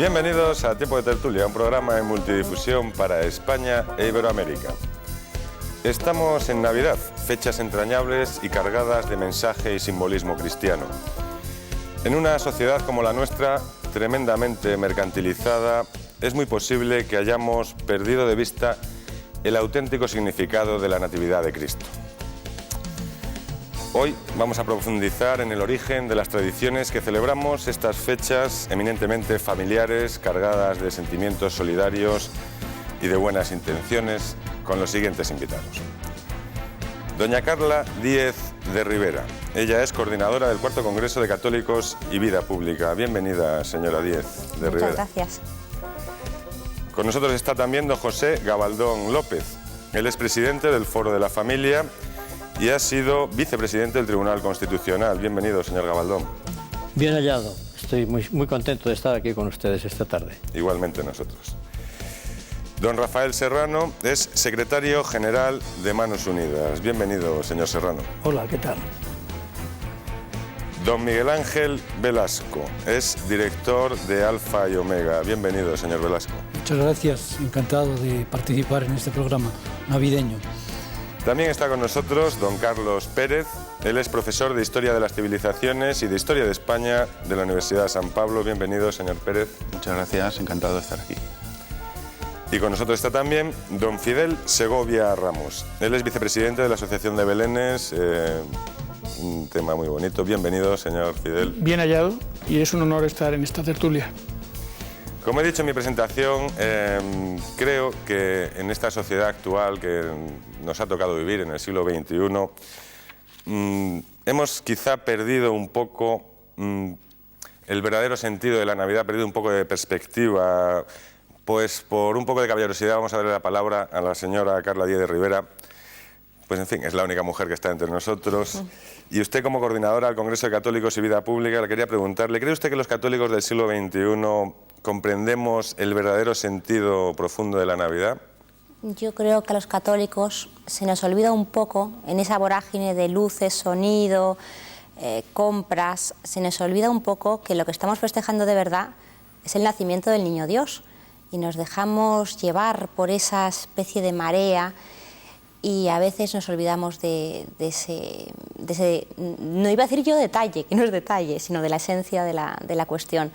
Bienvenidos a Tiempo de Tertulia, un programa en multidifusión para España e Iberoamérica. Estamos en Navidad, fechas entrañables y cargadas de mensaje y simbolismo cristiano. En una sociedad como la nuestra, tremendamente mercantilizada, es muy posible que hayamos perdido de vista el auténtico significado de la Natividad de Cristo. Hoy vamos a profundizar en el origen de las tradiciones que celebramos estas fechas eminentemente familiares, cargadas de sentimientos solidarios y de buenas intenciones, con los siguientes invitados. Doña Carla Díez de Rivera. Ella es coordinadora del Cuarto Congreso de Católicos y Vida Pública. Bienvenida, señora Díez de Rivera. Muchas gracias. Con nosotros está también don José Gabaldón López. Él es presidente del Foro de la Familia y ha sido vicepresidente del Tribunal Constitucional. Bienvenido, señor Gabaldón. Bien hallado. Estoy muy contento de estar aquí con ustedes esta tarde. Igualmente nosotros. Don Rafael Serrano es secretario general de Manos Unidas. Bienvenido, señor Serrano. Hola, ¿qué tal? Don Miguel Ángel Velasco es director de Alfa y Omega. Bienvenido, señor Velasco. Muchas gracias, encantado de participar en este programa navideño. También está con nosotros don Carlos Pérez. Él es profesor de Historia de las Civilizaciones y de Historia de España de la Universidad de San Pablo. Bienvenido, señor Pérez. Muchas gracias, encantado de estar aquí. Y con nosotros está también don Fidel Segovia Ramos. Él es vicepresidente de la Asociación de Belénes. Un tema muy bonito. Bienvenido, señor Fidel. Bien hallado, y es un honor estar en esta tertulia. Como he dicho en mi presentación, creo que en esta sociedad actual que nos ha tocado vivir en el siglo XXI, hemos quizá perdido un poco el verdadero sentido de la Navidad, perdido un poco de perspectiva. Pues por un poco de caballerosidad vamos a darle la palabra a la señora Carla Díez de Rivera. Pues en fin, es la única mujer que está entre nosotros. Y usted, como coordinadora del Congreso de Católicos y Vida Pública, le quería preguntarle, ¿cree usted que los católicos del siglo XXI comprendemos el verdadero sentido profundo de la Navidad? Yo creo que a los católicos se nos olvida un poco, en esa vorágine de luces, sonido, compras, se nos olvida un poco que lo que estamos festejando de verdad es el nacimiento del Niño Dios. Y nos dejamos llevar por esa especie de marea y a veces nos olvidamos de ese, no iba a decir yo detalle, que no es detalle, sino de la esencia de la cuestión.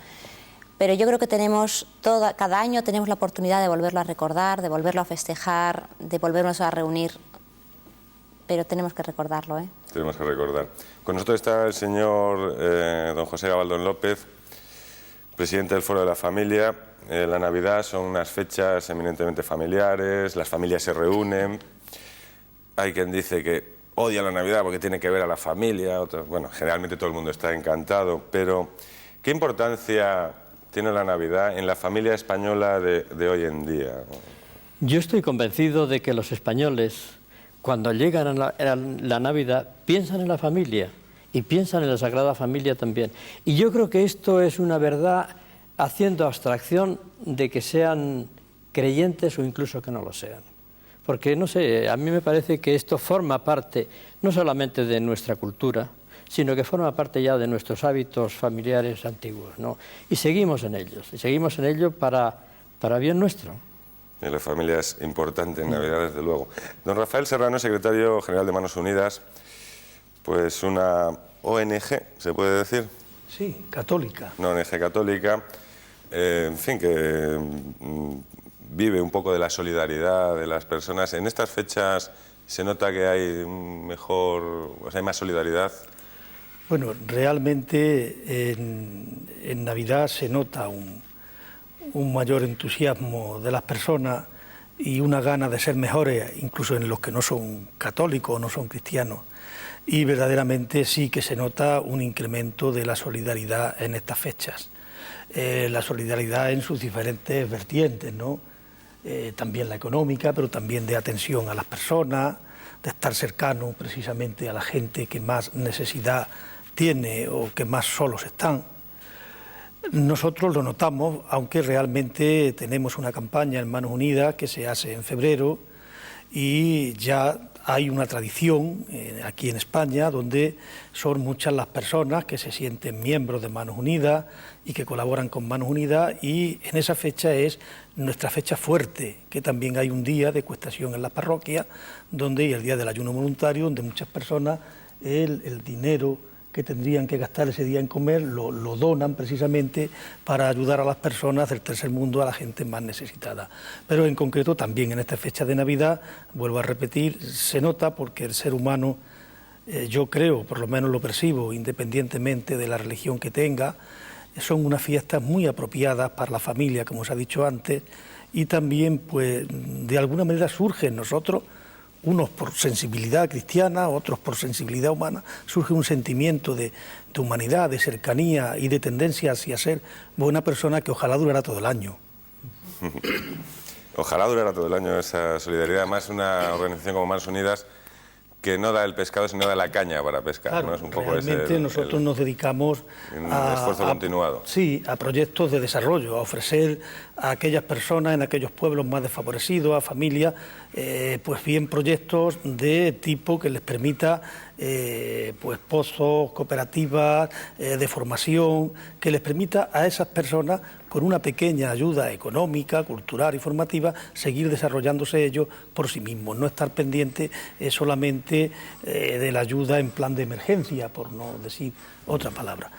Pero yo creo que cada año tenemos la oportunidad de volverlo a recordar, de volverlo a festejar, de volvernos a reunir, pero tenemos que recordarlo, ¿eh? Tenemos que recordar. Con nosotros está el señor don José Gabaldón López, presidente del Foro de la Familia. La Navidad son unas fechas eminentemente familiares, las familias se reúnen. Hay quien dice que odia la Navidad porque tiene que ver a la familia. Bueno, generalmente todo el mundo está encantado, pero ¿qué importancia tiene la Navidad en la familia española de hoy en día? Yo estoy convencido de que los españoles, cuando llegan a la Navidad, piensan en la familia y piensan en la Sagrada Familia también. Y yo creo que esto es una verdad haciendo abstracción de que sean creyentes o incluso que no lo sean. Porque, no sé, a mí me parece que esto forma parte no solamente de nuestra cultura, sino que forma parte ya de nuestros hábitos familiares antiguos, ¿no? Y seguimos en ello para bien nuestro. Y la familia es importante en Navidad, desde luego. Don Rafael Serrano, secretario general de Manos Unidas, pues una ONG, ¿se puede decir? Sí, católica. Una ONG católica, en fin, que vive un poco de la solidaridad de las personas. En estas fechas se nota que hay hay más solidaridad. Bueno, realmente en Navidad se nota un mayor entusiasmo de las personas y una gana de ser mejores, incluso en los que no son católicos o no son cristianos. Y verdaderamente sí que se nota un incremento de la solidaridad en estas fechas. La solidaridad en sus diferentes vertientes, ¿no? También la económica, pero también de atención a las personas, de estar cercano precisamente a la gente que más necesidad tiene o que más solos están. Nosotros lo notamos, aunque realmente tenemos una campaña en Manos Unidas que se hace en febrero y ya hay una tradición aquí en España donde son muchas las personas que se sienten miembros de Manos Unidas y que colaboran con Manos Unidas, y en esa fecha es nuestra fecha fuerte, que también hay un día de cuestación en las parroquias, y el día del ayuno voluntario, donde muchas personas el dinero que tendrían que gastar ese día en comer lo donan precisamente para ayudar a las personas del tercer mundo, a la gente más necesitada. Pero en concreto también en esta fecha de Navidad, vuelvo a repetir, se nota porque el ser humano, yo creo, por lo menos lo percibo, independientemente de la religión que tenga, son unas fiestas muy apropiadas para la familia, como se ha dicho antes, y también pues de alguna manera surge en nosotros, unos por sensibilidad cristiana, otros por sensibilidad humana, surge un sentimiento de humanidad, de cercanía y de tendencia hacia ser buena persona que ojalá durara todo el año. Ojalá durara todo el año esa solidaridad. Además, una organización como Manos Unidas que no da el pescado, sino da la caña para pescar. Claro, ¿no? Es un poco realmente nosotros nos dedicamos a esfuerzo continuado. Sí, a proyectos de desarrollo, a ofrecer a aquellas personas en aquellos pueblos más desfavorecidos, a familias, pues bien proyectos de tipo que les permita pues pozos, cooperativas de formación, que les permita a esas personas con una pequeña ayuda económica, cultural y formativa seguir desarrollándose ellos por sí mismos, no estar pendiente solamente de la ayuda en plan de emergencia, por no decir otra palabra.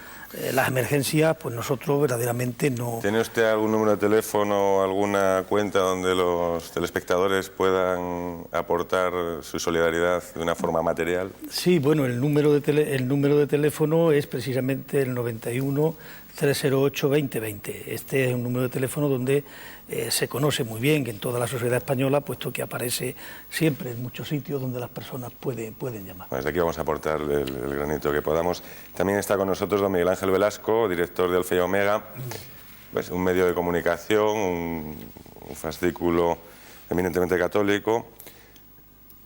Las emergencias, pues nosotros verdaderamente no... ¿Tiene usted algún número de teléfono o alguna cuenta donde los telespectadores puedan aportar su solidaridad de una forma material? Sí, bueno, el número de teléfono es precisamente el 91 308 2020. Este es un número de teléfono donde se conoce muy bien en toda la sociedad española, puesto que aparece siempre en muchos sitios donde las personas pueden llamar. Pues desde aquí vamos a aportar el granito que podamos. También está con nosotros don Miguel Ángel Velasco, director de Alfa y Omega, pues un medio de comunicación, un fascículo eminentemente católico.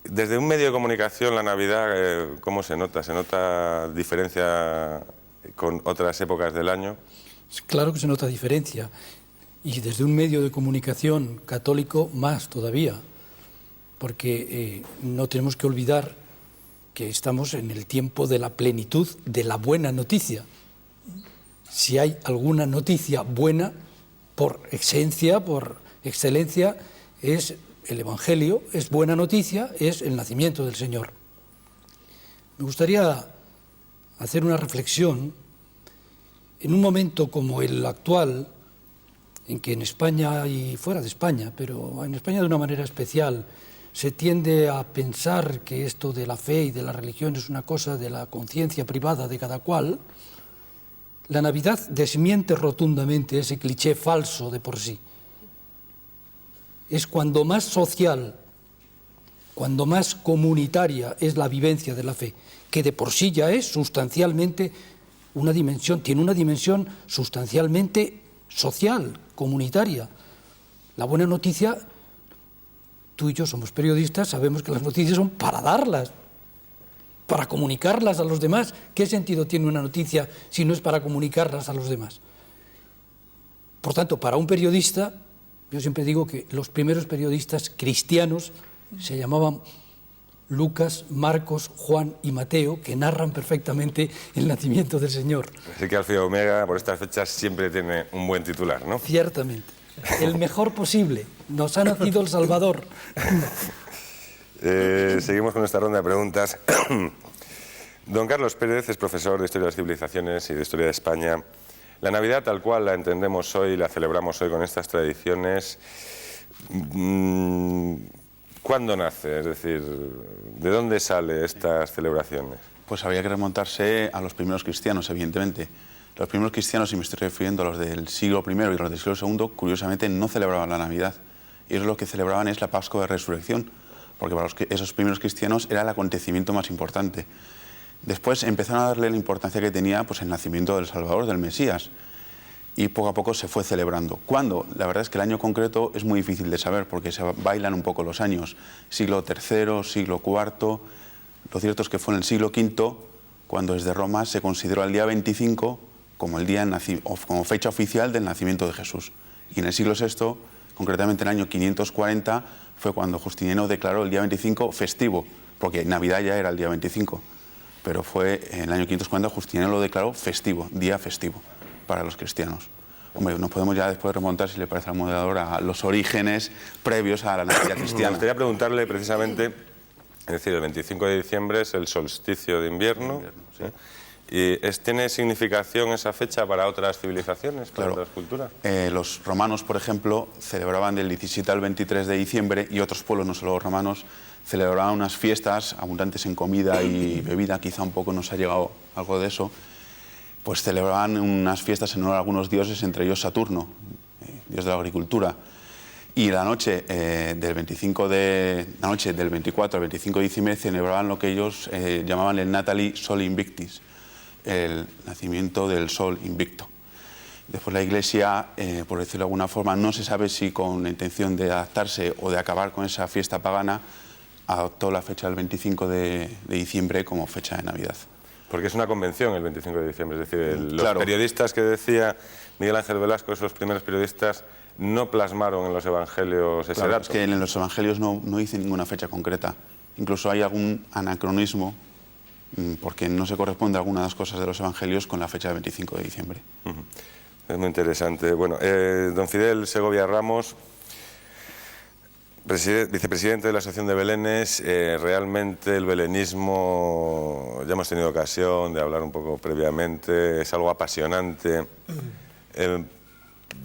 Desde un medio de comunicación, la Navidad, ¿cómo se nota? ¿Se nota diferencia con otras épocas del año? Claro que se nota diferencia, y desde un medio de comunicación católico más todavía, porque no tenemos que olvidar que estamos en el tiempo de la plenitud de la buena noticia. Si hay alguna noticia buena, por esencia, por excelencia, es el Evangelio, es buena noticia, es el nacimiento del Señor. Me gustaría hacer una reflexión en un momento como el actual, en que en España y fuera de España, pero en España de una manera especial, se tiende a pensar que esto de la fe y de la religión es una cosa de la conciencia privada de cada cual. La Navidad desmiente rotundamente ese cliché falso de por sí. Es cuando más social, cuando más comunitaria es la vivencia de la fe, que de por sí ya es sustancialmente tiene una dimensión sustancialmente social, comunitaria. La buena noticia, tú y yo somos periodistas, sabemos que las noticias son para darlas, para comunicarlas a los demás. ¿Qué sentido tiene una noticia si no es para comunicarlas a los demás? Por tanto, para un periodista, yo siempre digo que los primeros periodistas cristianos se llamaban Lucas, Marcos, Juan y Mateo, que narran perfectamente el nacimiento del Señor. Así que Alfa y Omega, por estas fechas, siempre tiene un buen titular, ¿no? Ciertamente. El mejor posible. Nos ha nacido el Salvador. Seguimos con nuestra ronda de preguntas. Don Carlos Pérez es profesor de Historia de las Civilizaciones y de Historia de España. La Navidad, tal cual la entendemos hoy, la celebramos hoy con estas tradiciones, ¿cuándo nace? Es decir, ¿de dónde salen estas celebraciones? Pues habría que remontarse a los primeros cristianos, evidentemente. Los primeros cristianos, y me estoy refiriendo a los del siglo I y los del siglo II, curiosamente no celebraban la Navidad. Ellos lo que celebraban es la Pascua de Resurrección, porque para esos primeros cristianos era el acontecimiento más importante. Después empezaron a darle la importancia que tenía pues, el nacimiento del Salvador, del Mesías, y poco a poco se fue celebrando. ¿Cuándo? La verdad es que el año concreto es muy difícil de saber, porque se bailan un poco los años. Siglo III, siglo IV. Lo cierto es que fue en el siglo V, cuando desde Roma se consideró el día 25 como, como fecha oficial del nacimiento de Jesús. Y en el siglo VI, concretamente en el año 540, fue cuando Justiniano declaró el día 25 festivo, porque Navidad ya era el día 25, pero fue en el año 540 Justiniano lo declaró festivo, día festivo para los cristianos. Hombre, nos podemos ya después remontar, si le parece al moderador, a los orígenes previos a la Navidad cristiana. Me gustaría preguntarle precisamente, es decir, el 25 de diciembre es el solsticio de invierno, sí. ¿Y tiene significación esa fecha para otras civilizaciones, para otras culturas? Los romanos, por ejemplo, celebraban del 17 al 23 de diciembre, y otros pueblos, no solo los romanos, celebraban unas fiestas abundantes en comida y bebida, quizá un poco nos ha llegado algo de eso, pues celebraban unas fiestas en honor a algunos dioses, entre ellos Saturno, dios de la agricultura. Y la noche del 24 al 25 de diciembre celebraban lo que ellos llamaban el Natali Sol Invictis, el nacimiento del sol invicto. Después la Iglesia, por decirlo de alguna forma, no se sabe si con la intención de adaptarse o de acabar con esa fiesta pagana, adoptó la fecha del 25 de diciembre como fecha de Navidad. Porque es una convención el 25 de diciembre, es decir, los Claro. periodistas que decía Miguel Ángel Velasco, esos primeros periodistas, no plasmaron en los evangelios ese Claro, dato. es que en los evangelios no dice ninguna fecha concreta. Incluso hay algún anacronismo, porque no se corresponde alguna de las cosas de los evangelios con la fecha del 25 de diciembre. Es muy interesante. Bueno, don Fidel Segovia Ramos, vicepresidente de la Asociación de Belenes, realmente el belenismo, ya hemos tenido ocasión de hablar un poco previamente, es algo apasionante.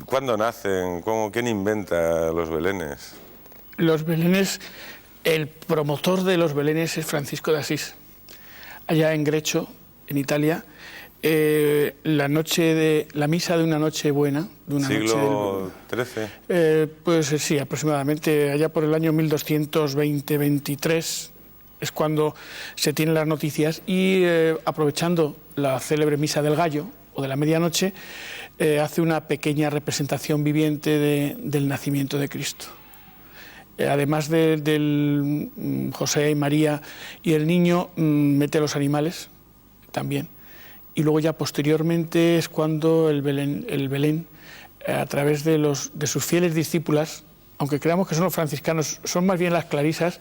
¿Cuándo nacen? ¿Quién inventa los belenes? Los belenes, el promotor de los belenes es Francisco de Asís. Allá en Grecho, en Italia, la misa de una noche buena, de una ¿Siglo XIII? pues sí, aproximadamente allá por el año 1220-23 es cuando se tienen las noticias, y aprovechando la célebre misa del gallo o de la medianoche, hace una pequeña representación viviente del nacimiento de Cristo. Además del José y María y el niño, mete los animales también. Y luego ya posteriormente es cuando el Belén, a través de sus fieles discípulas, aunque creamos que son los franciscanos, son más bien las clarisas,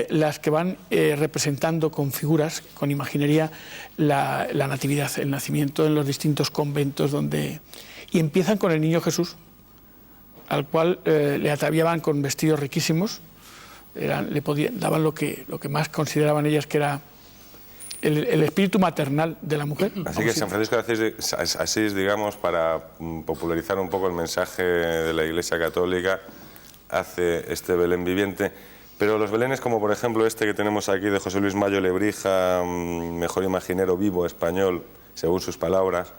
las que van representando con figuras, con imaginería, la natividad, el nacimiento en los distintos conventos y empiezan con el niño Jesús, al cual le ataviaban con vestidos riquísimos, daban lo que más consideraban ellas que era el espíritu maternal de la mujer. Así que San Francisco de Asís, digamos, para popularizar un poco el mensaje de la Iglesia Católica, hace este Belén viviente. Pero los belenes, como por ejemplo este que tenemos aquí de José Luis Mayo Lebrija, mejor imaginero vivo español, según sus palabras,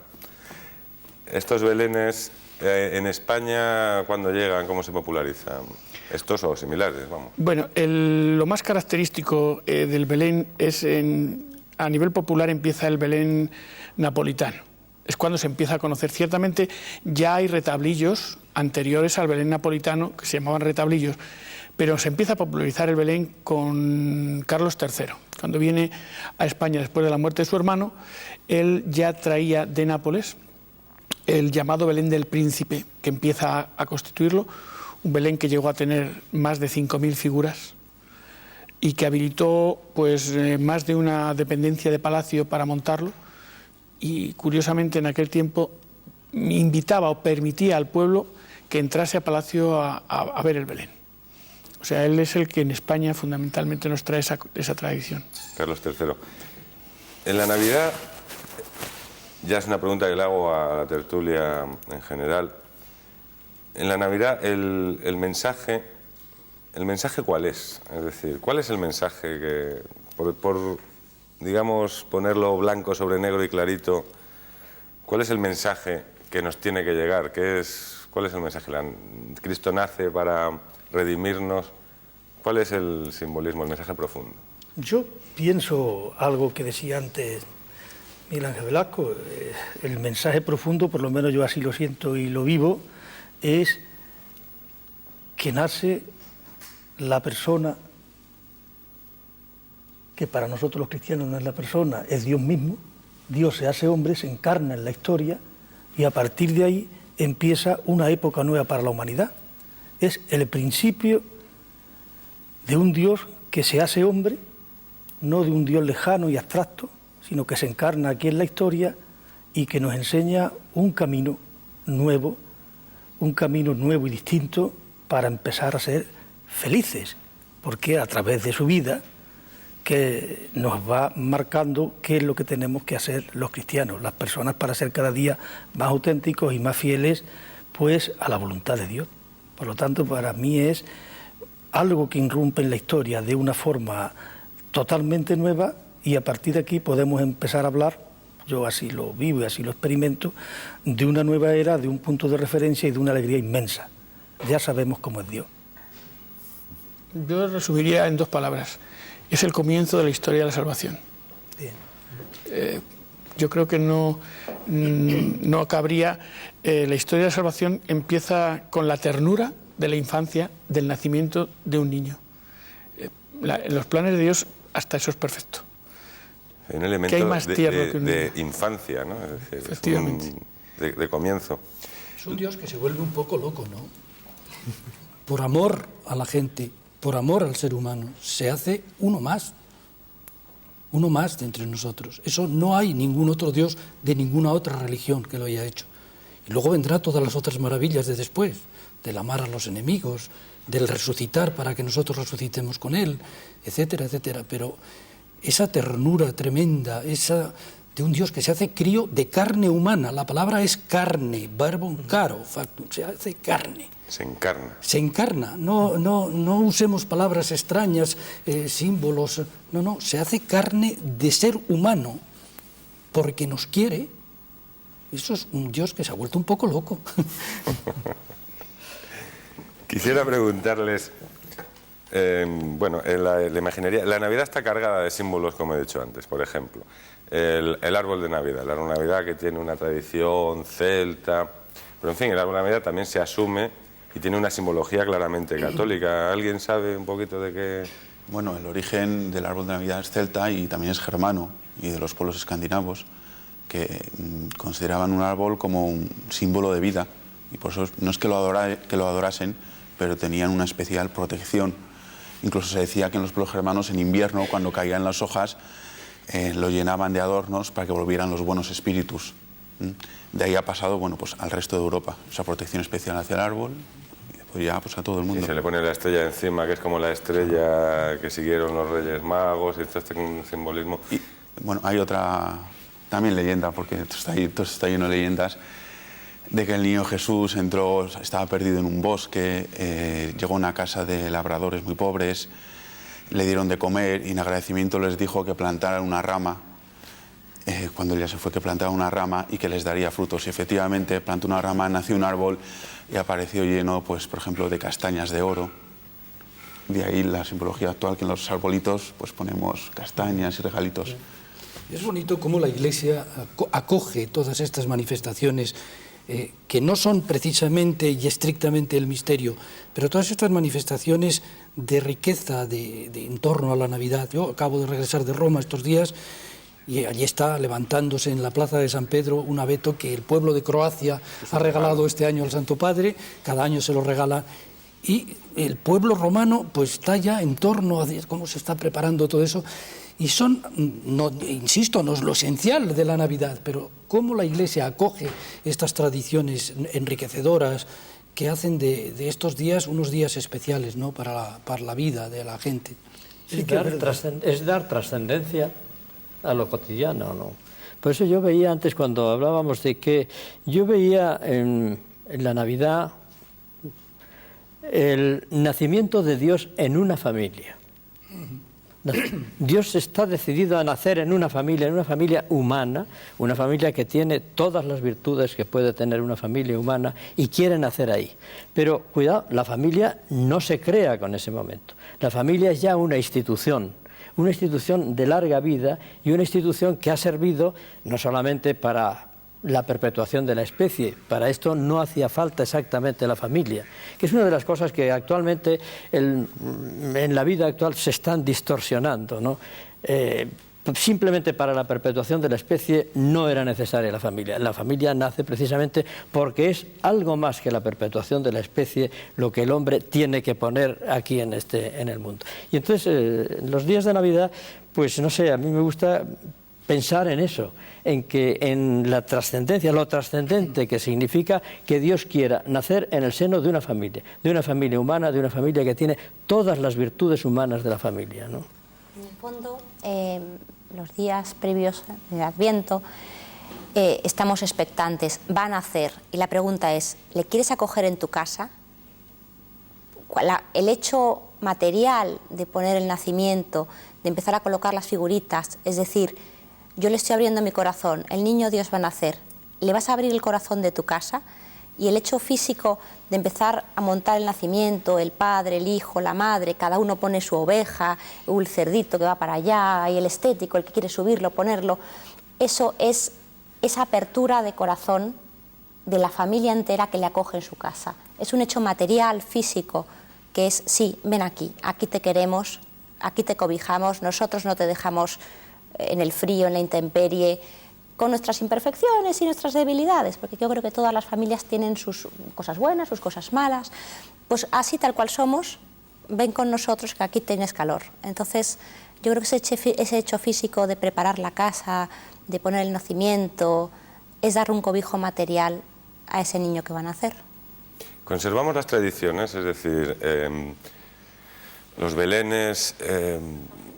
estos belenes en España, ¿cuándo llegan? ¿Cómo se popularizan? Estos o similares, vamos. Bueno, lo más característico del Belén es, a nivel popular, empieza el Belén napolitano. Es cuando se empieza a conocer. Ciertamente ya hay retablillos anteriores al Belén napolitano, que se llamaban retablillos, pero se empieza a popularizar el Belén con Carlos III. Cuando viene a España después de la muerte de su hermano, él ya traía de Nápoles el llamado Belén del Príncipe, que empieza a constituirlo, un Belén que llegó a tener más de 5.000 figuras y que habilitó pues, más de una dependencia de palacio para montarlo, y curiosamente en aquel tiempo invitaba o permitía al pueblo que entrase a palacio a ver el Belén. O sea, él es el que en España fundamentalmente nos trae esa tradición. Carlos III. En la Navidad, ya es una pregunta que le hago a la tertulia en general. En la Navidad, el mensaje ¿cuál es? Es decir, ¿cuál es el mensaje que, por digamos, ponerlo blanco sobre negro y clarito, cuál es el mensaje que nos tiene que llegar? ¿Cuál es el mensaje? ¿Cristo nace para redimirnos? ¿Cuál es el simbolismo, el mensaje profundo? Yo pienso algo que decía antes Miguel Ángel Velasco, el mensaje profundo, por lo menos yo así lo siento y lo vivo, es que nace la persona, que para nosotros los cristianos no es la persona, es Dios mismo. Dios se hace hombre, se encarna en la historia, y a partir de ahí empieza una época nueva para la humanidad. Es el principio de un Dios que se hace hombre, no de un Dios lejano y abstracto, sino que se encarna aquí en la historia y que nos enseña un camino nuevo y distinto para empezar a ser felices, porque a través de su vida que nos va marcando qué es lo que tenemos que hacer los cristianos, las personas, para ser cada día más auténticos y más fieles pues a la voluntad de Dios. Por lo tanto, para mí es algo que irrumpe en la historia de una forma totalmente nueva, y a partir de aquí podemos empezar a hablar, yo así lo vivo y así lo experimento, de una nueva era, de un punto de referencia y de una alegría inmensa. Ya sabemos cómo es Dios. Yo resumiría en 2 palabras. Es el comienzo de la historia de la salvación. Bien. Yo creo que no cabría... la historia de la salvación empieza con la ternura de la infancia, del nacimiento de un niño. En los planes de Dios hasta eso es perfecto. Hay un elemento ¿Qué hay más tierno que un de niño? infancia, ¿no? Es decir, Efectivamente. de comienzo. Es un Dios que se vuelve un poco loco, ¿no? Por amor a la gente, por amor al ser humano, se hace uno más de entre nosotros. Eso no hay ningún otro Dios de ninguna otra religión que lo haya hecho. Y luego vendrá todas las otras maravillas de después, del amar a los enemigos, del resucitar para que nosotros resucitemos con Él, etcétera, etcétera. Pero esa ternura tremenda, esa de un Dios que se hace crío de carne humana, la palabra es carne, verbum caro, factum, se hace carne. Se encarna. Se encarna, no usemos palabras extrañas, símbolos, no, se hace carne de ser humano, porque nos quiere. Eso es un Dios que se ha vuelto un poco loco. Quisiera preguntarles, bueno, en la imaginería, la Navidad está cargada de símbolos, como he dicho antes. Por ejemplo, el árbol de Navidad, el árbol de Navidad que tiene una tradición celta, pero en fin, el árbol de Navidad también se asume y tiene una simbología claramente católica. ¿Alguien sabe un poquito de qué? Bueno, el origen del árbol de Navidad es celta y también es germano, y de los pueblos escandinavos, que consideraban un árbol como un símbolo de vida, y por eso no es que lo adorasen, pero tenían una especial protección. Incluso se decía que en los pueblos germanos, en invierno, cuando caían las hojas, lo llenaban de adornos para que volvieran los buenos espíritus. De ahí ha pasado, bueno, pues al resto de Europa, esa protección especial hacia el árbol, y después ya pues a todo el mundo. Y se le pone la estrella encima, que es como la estrella que siguieron los Reyes Magos, y esto es un simbolismo. Y bueno, hay otra también leyenda, porque todo está lleno de leyendas, de que el niño Jesús estaba perdido en un bosque, llegó a una casa de labradores muy pobres, le dieron de comer y en agradecimiento les dijo que plantaran una rama, cuando él ya se fue, que plantara una rama y que les daría frutos. Y efectivamente plantó una rama, nació un árbol y apareció lleno, pues, por ejemplo, de castañas de oro. De ahí la simbología actual, que en los arbolitos pues ponemos castañas y regalitos. Es bonito cómo la Iglesia acoge todas estas manifestaciones que no son precisamente y estrictamente el misterio, pero todas estas manifestaciones de riqueza en torno a la Navidad. Yo acabo de regresar de Roma estos días y allí está levantándose en la plaza de San Pedro un abeto que el pueblo de Croacia ha regalado este año al Santo Padre, cada año se lo regala, y el pueblo romano pues está ya en torno a cómo se está preparando todo eso. Y son, insisto, no es lo esencial de la Navidad, pero cómo la Iglesia acoge estas tradiciones enriquecedoras que hacen de estos días unos días especiales, ¿no?, para la vida de la gente. Sí, es dar trascendencia a lo cotidiano, ¿no? Por eso yo veía antes, cuando hablábamos de que yo veía en la Navidad el nacimiento de Dios en una familia. Dios está decidido a nacer en una familia humana, una familia que tiene todas las virtudes que puede tener una familia humana y quiere nacer ahí. Pero cuidado, la familia no se crea con ese momento. La familia es ya una institución de larga vida y una institución que ha servido no solamente para la perpetuación de la especie. Para esto no hacía falta exactamente la familia, que es una de las cosas que actualmente en la vida actual se están distorsionando, ¿no? simplemente para la perpetuación de la especie no era necesaria la familia. La familia nace precisamente porque es algo más que la perpetuación de la especie lo que el hombre tiene que poner aquí en el mundo. Y entonces, los días de Navidad, pues no sé, a mí me gusta pensar en eso, en la trascendencia, lo trascendente que significa que Dios quiera nacer en el seno de una familia humana, de una familia que tiene todas las virtudes humanas de la familia, ¿no? En el fondo, los días previos del Adviento, estamos expectantes, va a nacer, y la pregunta es, ¿le quieres acoger en tu casa? El hecho material de poner el nacimiento, de empezar a colocar las figuritas, es decir, yo le estoy abriendo mi corazón, el niño Dios va a nacer, ¿le vas a abrir el corazón de tu casa? Y el hecho físico de empezar a montar el nacimiento, el padre, el hijo, la madre, cada uno pone su oveja, o el cerdito que va para allá, y el estético, el que quiere subirlo, ponerlo, eso es esa apertura de corazón de la familia entera que le acoge en su casa. Es un hecho material, físico, que es, sí, ven aquí te queremos, aquí te cobijamos, nosotros no te dejamos en el frío, en la intemperie, con nuestras imperfecciones y nuestras debilidades, porque yo creo que todas las familias tienen sus cosas buenas, sus cosas malas, pues así tal cual somos, ven con nosotros que aquí tienes calor. Entonces, yo creo que ese hecho físico de preparar la casa, de poner el nacimiento, es dar un cobijo material a ese niño que va a nacer. Conservamos las tradiciones, es decir, los belenes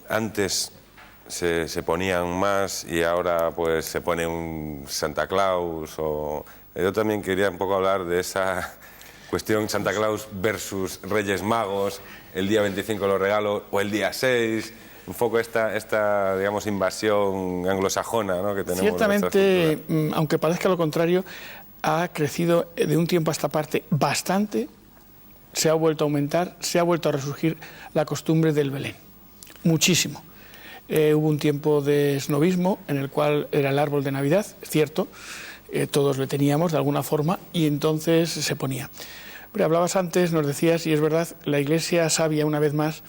antes se ponían más y ahora pues se pone un Santa Claus. Yo también quería un poco hablar de esa cuestión Santa Claus versus Reyes Magos, el día 25 los regalos o el día 6, un poco esta digamos, invasión anglosajona, ¿no?, que tenemos. Ciertamente, aunque parezca lo contrario, ha crecido de un tiempo a esta parte bastante, se ha vuelto a aumentar, se ha vuelto a resurgir la costumbre del Belén, muchísimo. Hubo un tiempo de snobismo en el cual era el árbol de Navidad, es cierto, todos le teníamos de alguna forma y entonces se ponía. Pero hablabas antes, nos decías, y es verdad, la Iglesia sabia una vez más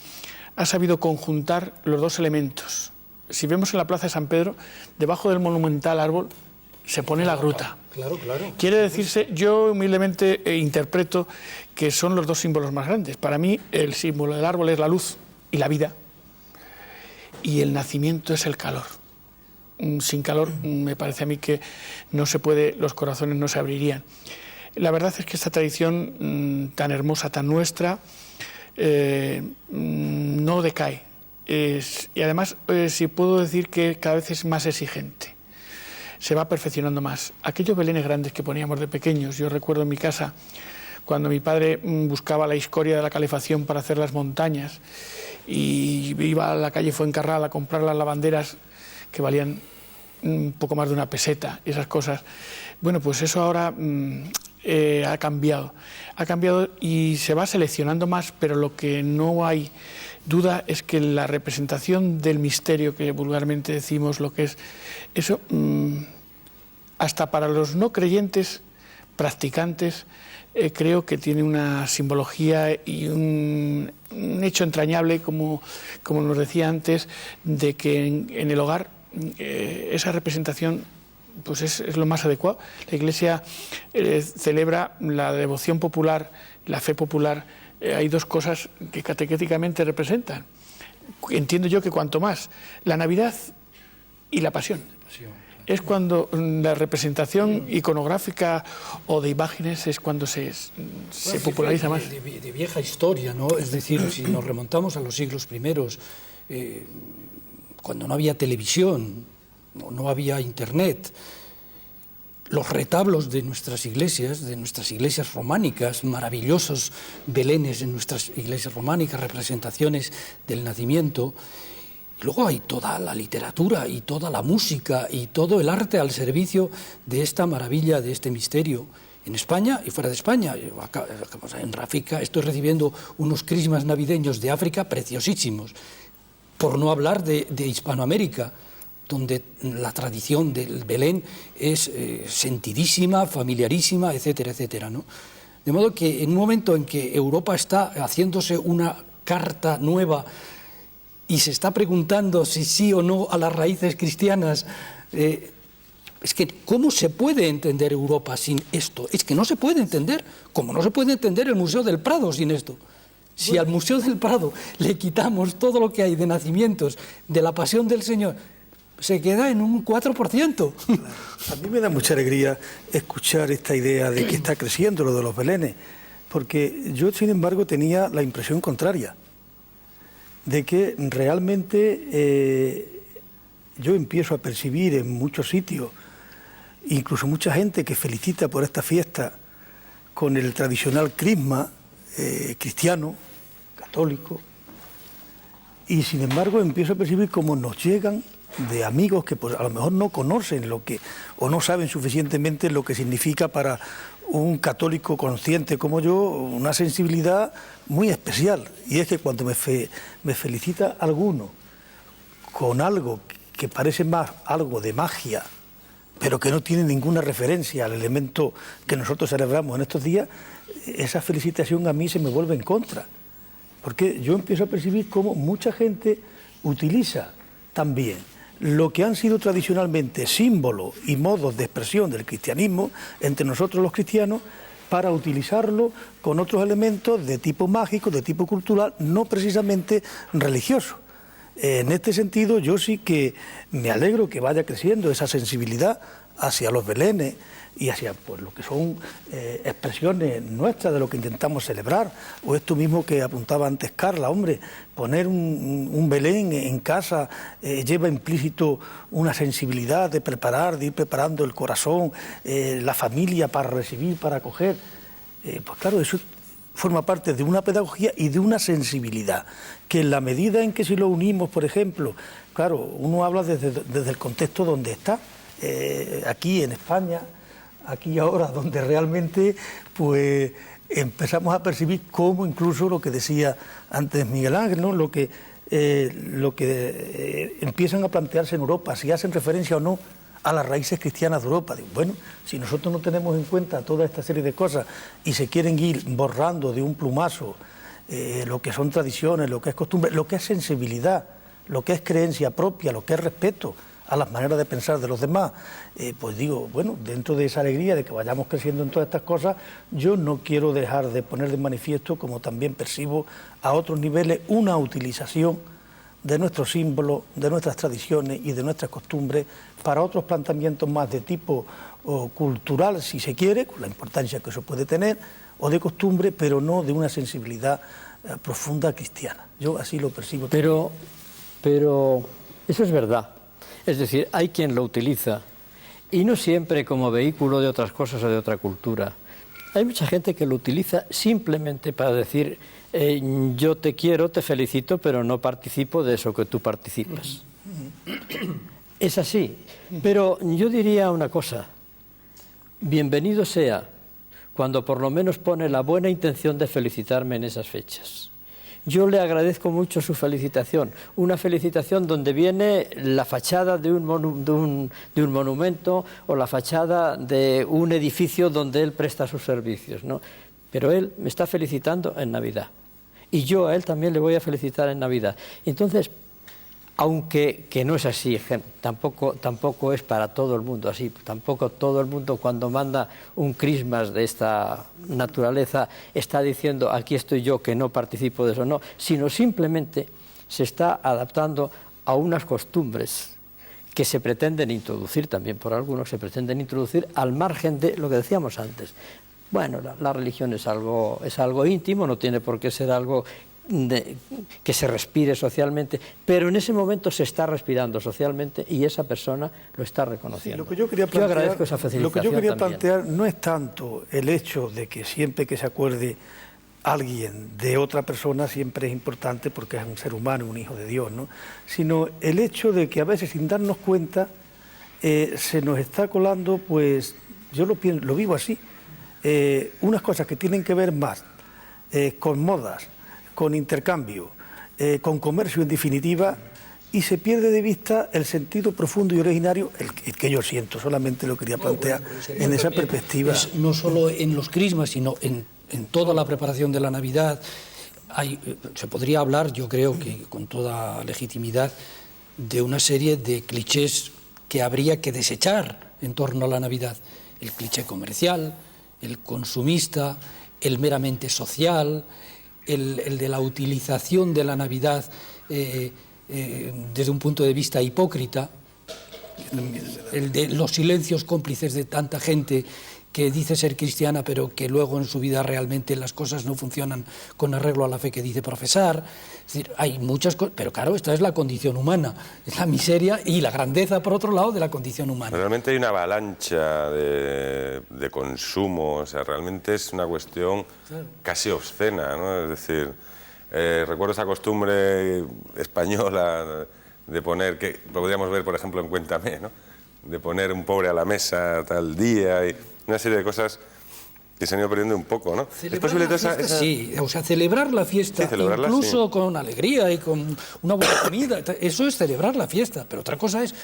ha sabido conjuntar los dos elementos. Si vemos en la Plaza de San Pedro, debajo del monumental árbol se pone la gruta. Claro. Quiere decirse, yo humildemente interpreto que son los dos símbolos más grandes. Para mí el símbolo del árbol es la luz y la vida, y el nacimiento es el calor. Sin calor me parece a mí que no se puede, los corazones no se abrirían. La verdad es que esta tradición tan hermosa, tan nuestra, no decae. Y además, sí puedo decir que cada vez es más exigente. Se va perfeccionando más. Aquellos belenes grandes que poníamos de pequeños, yo recuerdo en mi casa, cuando mi padre buscaba la escoria de la calefacción para hacer las montañas y iba a la calle Fuencarral a comprar las lavanderas que valían un poco más de una peseta, esas cosas. Bueno, pues eso ahora ha cambiado y se va seleccionando más, pero lo que no hay duda es que la representación del misterio, que vulgarmente decimos lo que es, eso, hasta para los no creyentes, practicantes, creo que tiene una simbología y un hecho entrañable, como nos decía antes, de que en el hogar esa representación pues es lo más adecuado. La Iglesia celebra la devoción popular, la fe popular. Hay dos cosas que catequéticamente representan. Entiendo yo que cuanto más la Navidad y la Pasión. Es cuando la representación iconográfica o de imágenes es cuando se populariza más. De vieja historia, ¿no? Es decir, si nos remontamos a los siglos primeros, cuando no había televisión, no había internet, los retablos de nuestras iglesias románicas, maravillosos belenes en nuestras iglesias románicas, representaciones del nacimiento. Luego hay toda la literatura y toda la música y todo el arte al servicio de esta maravilla, de este misterio. En España y fuera de España, acá, en Rafika estoy recibiendo unos crismas navideños de África preciosísimos, por no hablar de Hispanoamérica, donde la tradición del Belén es sentidísima, familiarísima, etcétera, etcétera, ¿no? De modo que en un momento en que Europa está haciéndose una carta nueva y se está preguntando si sí o no a las raíces cristianas, es que ¿cómo se puede entender Europa sin esto? Es que no se puede entender, como no se puede entender el Museo del Prado sin esto. Si al Museo del Prado le quitamos todo lo que hay de nacimientos, de la Pasión del Señor, se queda en un 4%. A mí me da mucha alegría escuchar esta idea de que está creciendo lo de los belenes, porque yo, sin embargo, tenía la impresión contraria, de que realmente yo empiezo a percibir en muchos sitios, incluso mucha gente que felicita por esta fiesta con el tradicional crisma cristiano, católico, y sin embargo empiezo a percibir cómo nos llegan de amigos que pues, a lo mejor no conocen lo que, o no saben suficientemente lo que significa para un católico consciente como yo, una sensibilidad muy especial. Y es que cuando me felicita alguno con algo que parece más algo de magia, pero que no tiene ninguna referencia al elemento que nosotros celebramos en estos días, esa felicitación a mí se me vuelve en contra. Porque yo empiezo a percibir cómo mucha gente utiliza también lo que han sido tradicionalmente símbolos y modos de expresión del cristianismo entre nosotros los cristianos para utilizarlo con otros elementos de tipo mágico, de tipo cultural, no precisamente religioso. En este sentido, yo sí que me alegro que vaya creciendo esa sensibilidad hacia los belenes y hacia pues, lo que son expresiones nuestras de lo que intentamos celebrar, o esto mismo que apuntaba antes Carla, hombre, poner un Belén en casa lleva implícito una sensibilidad de preparar, de ir preparando el corazón, la familia para recibir, para acoger, pues claro, eso forma parte de una pedagogía y de una sensibilidad, que en la medida en que si lo unimos, por ejemplo, claro, uno habla desde el contexto donde está, aquí en España, aquí ahora, donde realmente pues empezamos a percibir cómo incluso lo que decía antes Miguel Ángel, ¿no? lo que empiezan a plantearse en Europa, si hacen referencia o no a las raíces cristianas de Europa. Digo, bueno, si nosotros no tenemos en cuenta toda esta serie de cosas y se quieren ir borrando de un plumazo lo que son tradiciones, lo que es costumbre, lo que es sensibilidad, lo que es creencia propia, lo que es respeto a las maneras de pensar de los demás, pues digo, bueno, dentro de esa alegría de que vayamos creciendo en todas estas cosas, yo no quiero dejar de poner de manifiesto, como también percibo a otros niveles, una utilización de nuestros símbolos, de nuestras tradiciones y de nuestras costumbres para otros planteamientos más de tipo cultural, si se quiere, con la importancia que eso puede tener, o de costumbre, pero no de una sensibilidad profunda cristiana. Yo así lo percibo. Pero eso es verdad. Es decir, hay quien lo utiliza, y no siempre como vehículo de otras cosas o de otra cultura. Hay mucha gente que lo utiliza simplemente para decir, yo te quiero, te felicito, pero no participo de eso que tú participas. Es así. Pero yo diría una cosa, bienvenido sea cuando por lo menos pone la buena intención de felicitarme en esas fechas. Yo le agradezco mucho su felicitación, una felicitación donde viene la fachada de un monumento o la fachada de un edificio donde él presta sus servicios, ¿no? Pero él me está felicitando en Navidad y yo a él también le voy a felicitar en Navidad. Entonces, aunque que no es así, tampoco es para todo el mundo así, tampoco todo el mundo cuando manda un Christmas de esta naturaleza está diciendo aquí estoy yo que no participo de eso, no, sino simplemente se está adaptando a unas costumbres que se pretenden introducir, también por algunos se pretenden introducir al margen de lo que decíamos antes. Bueno, la religión es algo íntimo, no tiene por qué ser algo que se respire socialmente, pero en ese momento se está respirando socialmente y esa persona lo está reconociendo. Sí, lo que yo quería plantear, agradezco esa felicitación. Lo que yo quería plantear no es tanto el hecho de que siempre que se acuerde alguien de otra persona siempre es importante porque es un ser humano, un hijo de Dios, ¿no? Sino el hecho de que a veces sin darnos cuenta se nos está colando, pues yo lo vivo así, unas cosas que tienen que ver más con modas, con intercambio, con comercio en definitiva, y se pierde de vista el sentido profundo y originario, el que yo siento, solamente lo quería plantear en esa perspectiva. No solo en los crismas, sino en toda la preparación de la Navidad. se podría hablar, yo creo que con toda legitimidad, de una serie de clichés que habría que desechar en torno a la Navidad. El cliché comercial, el consumista, el meramente social, el de la utilización de la Navidad desde un punto de vista hipócrita, el de los silencios cómplices de tanta gente que dice ser cristiana, pero que luego en su vida realmente las cosas no funcionan con arreglo a la fe que dice profesar. Es decir, hay muchas cosas, pero claro, esta es la condición humana, es la miseria y la grandeza, por otro lado, de la condición humana. Realmente hay una avalancha de consumo, o sea, realmente es una cuestión casi obscena, ¿no? Es decir, recuerdo esa costumbre española de poner, que lo podríamos ver, por ejemplo, en Cuéntame, ¿no? De poner un pobre a la mesa tal día y una serie de cosas que se han ido perdiendo un poco, ¿no? ¿Es posible Sí, o sea, celebrar la fiesta, sí, celebrarla, incluso sí, con alegría y con una buena comida, eso es celebrar la fiesta, pero otra cosa es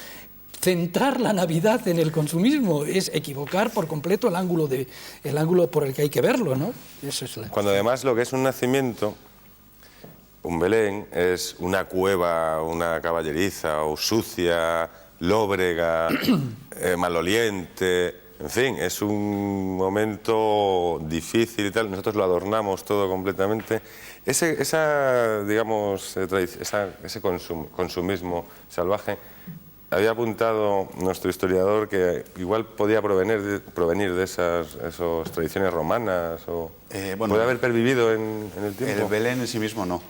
centrar la Navidad en el consumismo, es equivocar por completo el ángulo por el que hay que verlo, ¿no? Eso es Cuando además lo que es un nacimiento, un Belén, es una cueva, una caballeriza o sucia, lóbrega, maloliente, en fin, es un momento difícil y tal. Nosotros lo adornamos todo completamente. Ese consumismo salvaje, había apuntado nuestro historiador que igual podía provenir de esas tradiciones romanas o puede haber pervivido en el tiempo. El Belén en sí mismo no.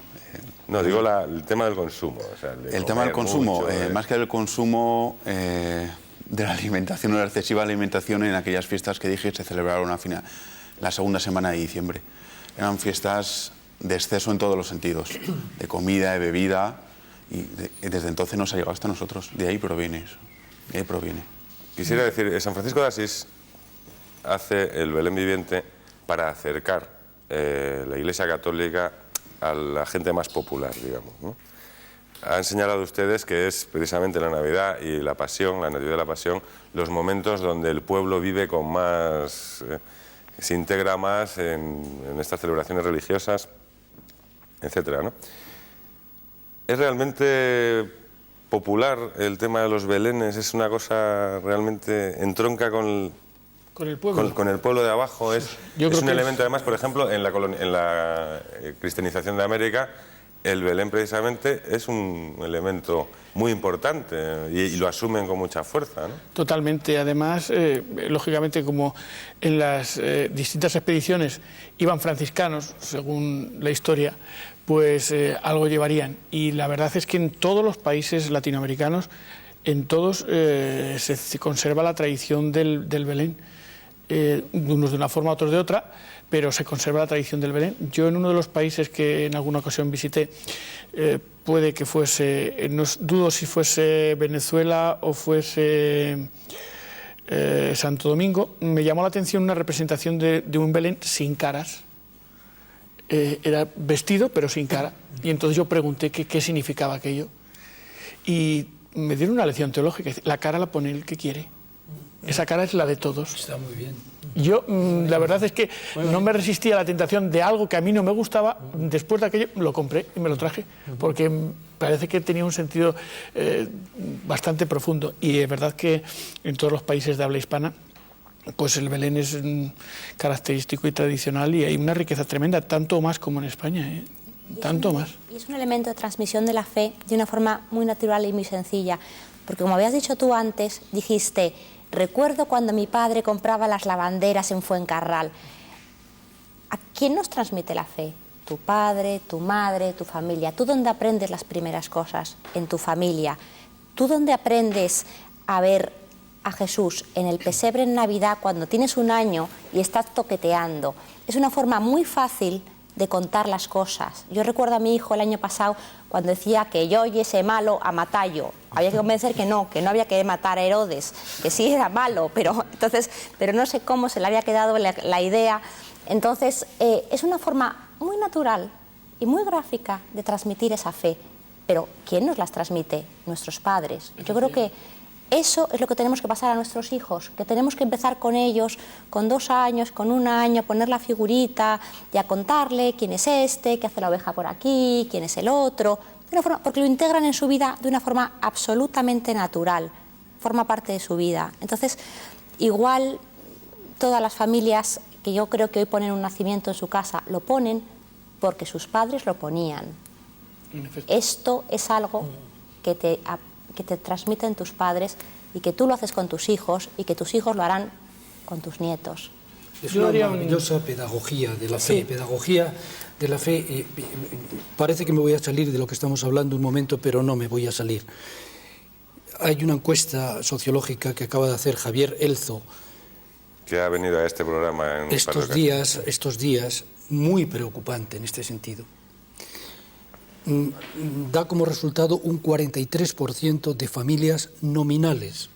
No, digo el tema del consumo. O sea, el tema del consumo, más que del consumo, de la alimentación o la excesiva alimentación en aquellas fiestas que dije se celebraron la segunda semana de diciembre. Eran fiestas de exceso en todos los sentidos, de comida, de bebida, y desde entonces nos ha llegado hasta nosotros. De ahí proviene eso, de ahí proviene. Quisiera decir, San Francisco de Asís hace el Belén viviente para acercar la Iglesia Católica a la gente más popular, digamos, ¿no? Han señalado ustedes que es precisamente la Navidad y la Pasión, la Natividad de la Pasión, los momentos donde el pueblo vive con más, se integra más en estas celebraciones religiosas, etcétera, ¿no? ¿Es realmente popular el tema de los belenes? ¿Es una cosa realmente entronca con el pueblo? Con el pueblo de abajo. Es un elemento, además, por ejemplo, en la cristianización de América, el Belén precisamente es un elemento muy importante y lo asumen con mucha fuerza, ¿no? Totalmente. Además, lógicamente, como en las distintas expediciones iban franciscanos, según la historia, pues algo llevarían. Y la verdad es que en todos los países latinoamericanos, en todos se conserva la tradición del Belén. Unos de una forma, otros de otra, pero se conserva la tradición del Belén. Yo en uno de los países que en alguna ocasión visité, puede que fuese, no dudo si fuese Venezuela o fuese Santo Domingo, me llamó la atención una representación de un Belén sin caras. Era vestido pero sin cara, y entonces yo pregunté qué significaba aquello, y me dieron una lección teológica. La cara la pone el que quiere. Esa cara es la de todos. Está muy bien. Yo, la verdad es que no me resistí a la tentación de algo que a mí no me gustaba. Después de aquello lo compré y me lo traje, porque parece que tenía un sentido bastante profundo. Y es verdad que en todos los países de habla hispana, pues el Belén es característico y tradicional, y hay una riqueza tremenda, tanto más como en España, tanto más. Y es un elemento de transmisión de la fe de una forma muy natural y muy sencilla, porque como habías dicho tú antes, dijiste: recuerdo cuando mi padre compraba las lavanderas en Fuencarral. ¿A quién nos transmite la fe? Tu padre, tu madre, tu familia. ¿Tú dónde aprendes las primeras cosas? En tu familia. ¿Tú dónde aprendes a ver a Jesús? En el pesebre en Navidad, cuando tienes un año y estás toqueteando. Es una forma muy fácil de contar las cosas. Yo recuerdo a mi hijo el año pasado cuando decía que yo y ese malo a matallo. Había que convencer que no había que matar a Herodes, que sí era malo, pero no sé cómo se le había quedado la idea. Entonces, es una forma muy natural y muy gráfica de transmitir esa fe. Pero ¿quién nos las transmite? Nuestros padres. Yo creo que Eso es lo que tenemos que pasar a nuestros hijos, que tenemos que empezar con ellos, con 2 años, con 1 año, a poner la figurita y a contarle quién es este, qué hace la oveja por aquí, quién es el otro, porque lo integran en su vida de una forma absolutamente natural, forma parte de su vida. Entonces, igual todas las familias que yo creo que hoy ponen un nacimiento en su casa, lo ponen porque sus padres lo ponían. Esto es algo que te transmiten tus padres y que tú lo haces con tus hijos y que tus hijos lo harán con tus nietos. Es una maravillosa pedagogía de la fe. Sí. Pedagogía de la fe. Parece que me voy a salir de lo que estamos hablando un momento, pero no me voy a salir. Hay una encuesta sociológica que acaba de hacer Javier Elzo, Que ha venido a este programa en un par de estos días, muy preocupante en este sentido. Da como resultado un 43% de familias nominales.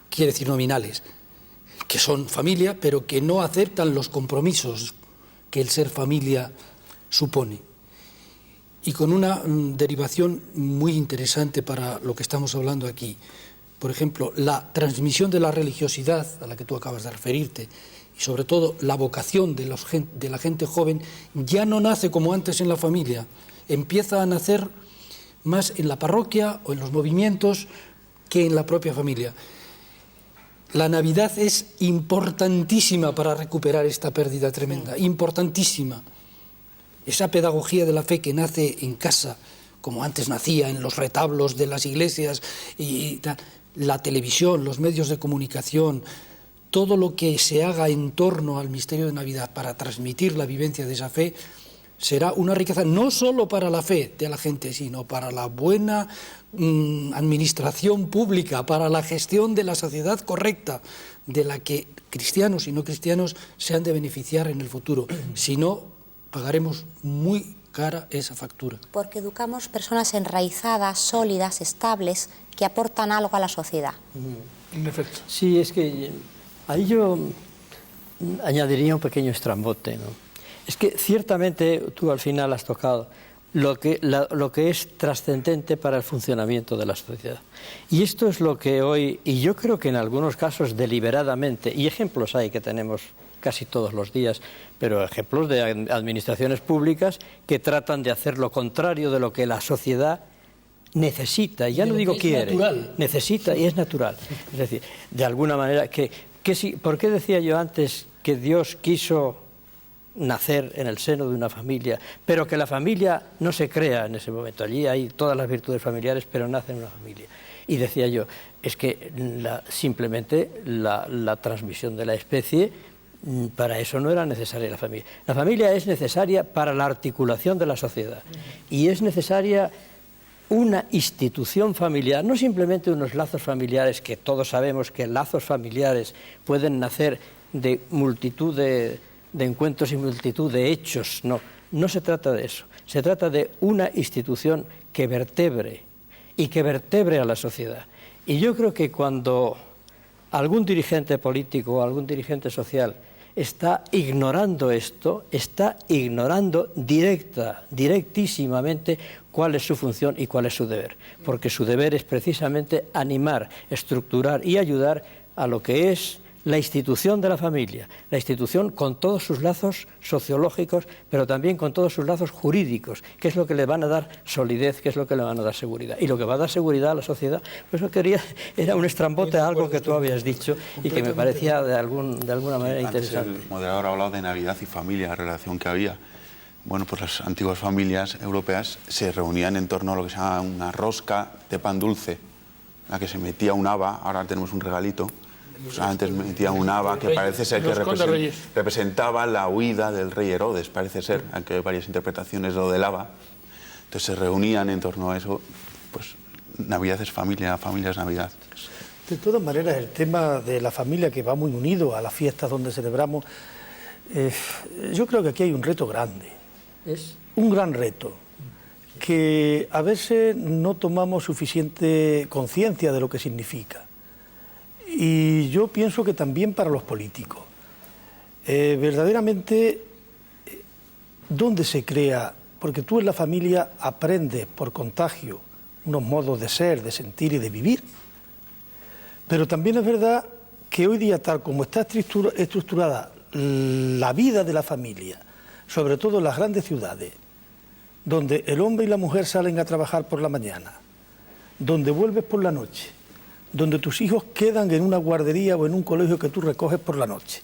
Quiere decir nominales, que son familia, pero que no aceptan los compromisos que el ser familia supone. Y con una derivación muy interesante para lo que estamos hablando aquí. Por ejemplo, la transmisión de la religiosidad a la que tú acabas de referirte, y sobre todo la vocación de la gente joven, ya no nace como antes en la familia, empieza a nacer más en la parroquia o en los movimientos que en la propia familia. La Navidad es importantísima para recuperar esta pérdida tremenda, importantísima. Esa pedagogía de la fe que nace en casa, como antes nacía en los retablos de las iglesias, y tal, la televisión, los medios de comunicación, todo lo que se haga en torno al misterio de Navidad para transmitir la vivencia de esa fe, será una riqueza no solo para la fe de la gente, sino para la buena administración pública, para la gestión de la sociedad correcta, de la que cristianos y no cristianos se han de beneficiar en el futuro. Si no, pagaremos muy cara esa factura. Porque educamos personas enraizadas, sólidas, estables, que aportan algo a la sociedad. En efecto. Sí, es que ahí yo añadiría un pequeño estrambote, ¿no? Es que ciertamente tú al final has tocado lo que es trascendente para el funcionamiento de la sociedad. Y esto es lo que hoy, y yo creo que en algunos casos deliberadamente, y ejemplos hay que tenemos casi todos los días, pero ejemplos de administraciones públicas que tratan de hacer lo contrario de lo que la sociedad necesita, y ya no digo quiere, necesita y es natural. Es decir, de alguna manera, ¿por qué decía yo antes que Dios quiso nacer en el seno de una familia, pero que la familia no se crea en ese momento? Allí hay todas las virtudes familiares, pero nace en una familia. Y decía yo, es que simplemente la transmisión de la especie, para eso no era necesaria la familia. La familia es necesaria para la articulación de la sociedad y es necesaria una institución familiar, no simplemente unos lazos familiares, que todos sabemos que lazos familiares pueden nacer de multitud de encuentros y multitud de hechos. No se trata de eso. Se trata de una institución que vertebre y que vertebre a la sociedad. Y yo creo que cuando algún dirigente político o algún dirigente social está ignorando esto, está ignorando directísimamente cuál es su función y cuál es su deber. Porque su deber es precisamente animar, estructurar y ayudar a lo que es la institución de la familia, la institución con todos sus lazos sociológicos, pero también con todos sus lazos jurídicos, que es lo que le van a dar solidez, que es lo que le van a dar seguridad. Y lo que va a dar seguridad a la sociedad, pues lo quería, era un estrambote a algo que tú habías dicho y que me parecía de alguna manera interesante. El moderador ha hablado de Navidad y familia, la relación que había. Bueno, pues las antiguas familias europeas se reunían en torno a lo que se llama una rosca de pan dulce, en la que se metía un haba, ahora tenemos un regalito. Pues antes metía un haba que parece ser que representaba la huida del rey Herodes, parece ser, aunque hay varias interpretaciones de lo del haba. Entonces se reunían en torno a eso, pues Navidad es familia, familia es Navidad. De todas maneras, el tema de la familia, que va muy unido a las fiestas donde celebramos, yo creo que aquí hay un reto grande, un gran reto, que a veces no tomamos suficiente conciencia de lo que significa. Y yo pienso que también para los políticos. Verdaderamente, ¿dónde se crea? Porque tú en la familia aprendes por contagio unos modos de ser, de sentir y de vivir. Pero también es verdad que hoy día, tal como está estructurada la vida de la familia, sobre todo en las grandes ciudades, donde el hombre y la mujer salen a trabajar por la mañana, donde vuelves por la noche, donde tus hijos quedan en una guardería o en un colegio que tú recoges por la noche.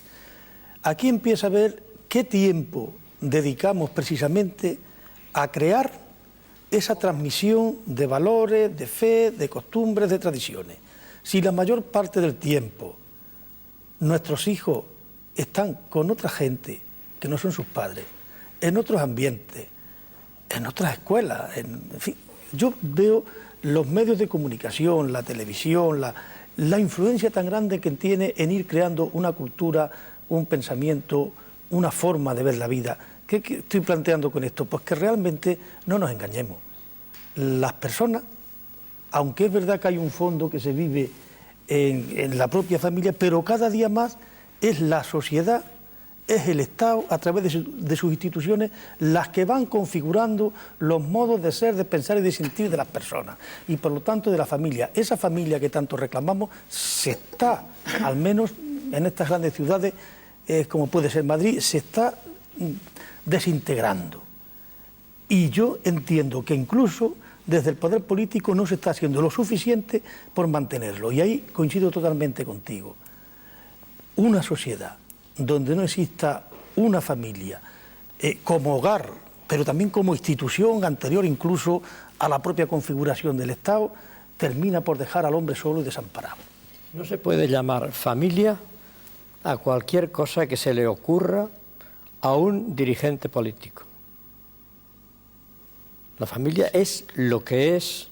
Aquí empieza a ver qué tiempo dedicamos precisamente a crear esa transmisión de valores, de fe, de costumbres, de tradiciones. Si la mayor parte del tiempo nuestros hijos están con otra gente que no son sus padres, en otros ambientes, en otras escuelas, en fin, yo veo los medios de comunicación, la televisión, la influencia tan grande que tiene en ir creando una cultura, un pensamiento, una forma de ver la vida. ¿Qué estoy planteando con esto? Pues que realmente no nos engañemos. Las personas, aunque es verdad que hay un fondo que se vive en la propia familia, pero cada día más es la sociedad, es el Estado, a través de sus instituciones, las que van configurando los modos de ser, de pensar y de sentir de las personas, y por lo tanto de la familia. Esa familia que tanto reclamamos se está, al menos en estas grandes ciudades, como puede ser Madrid, se está desintegrando. Y yo entiendo que incluso desde el poder político no se está haciendo lo suficiente por mantenerlo. Y ahí coincido totalmente contigo. Una sociedad donde no exista una familia como hogar, pero también como institución anterior incluso a la propia configuración del Estado, termina por dejar al hombre solo y desamparado. No se puede llamar familia a cualquier cosa que se le ocurra a un dirigente político. La familia es lo que es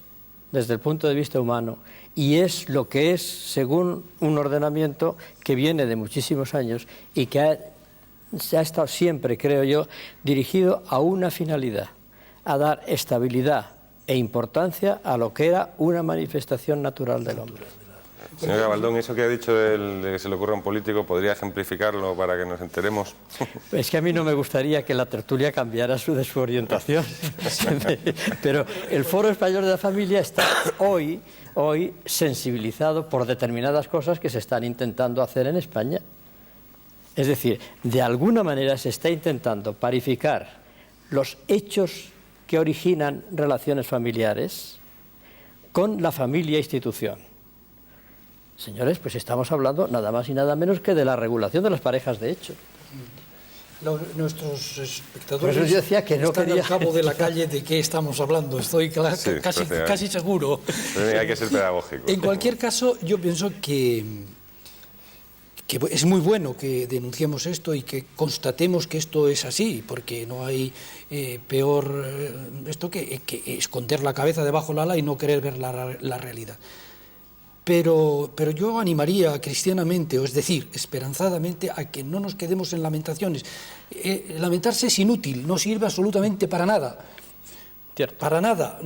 desde el punto de vista humano y es lo que es según un ordenamiento que viene de muchísimos años y que se ha estado siempre, creo yo, dirigido a una finalidad, a dar estabilidad e importancia a lo que era una manifestación natural del hombre. Señor Gabaldón, eso que ha dicho de que se le ocurra a un político, ¿podría ejemplificarlo para que nos enteremos? Es que a mí no me gustaría que la tertulia cambiara de su orientación, pero el Foro Español de la Familia está hoy sensibilizado por determinadas cosas que se están intentando hacer en España. Es decir, de alguna manera se está intentando parificar los hechos que originan relaciones familiares con la familia institución. Señores, pues estamos hablando nada más y nada menos que de la regulación de las parejas de hecho. Nuestros espectadores yo decía que no están quería... al cabo de la calle de qué estamos hablando, estoy casi seguro. Hay que ser pedagógico. En cualquier caso, yo pienso que es muy bueno que denunciemos esto y que constatemos que esto es así, porque no hay peor esto que esconder la cabeza debajo del ala y no querer ver la realidad. Pero yo animaría cristianamente, o es decir, esperanzadamente, a que no nos quedemos en lamentaciones. Lamentarse es inútil, no sirve absolutamente para nada. Cierto. Para nada.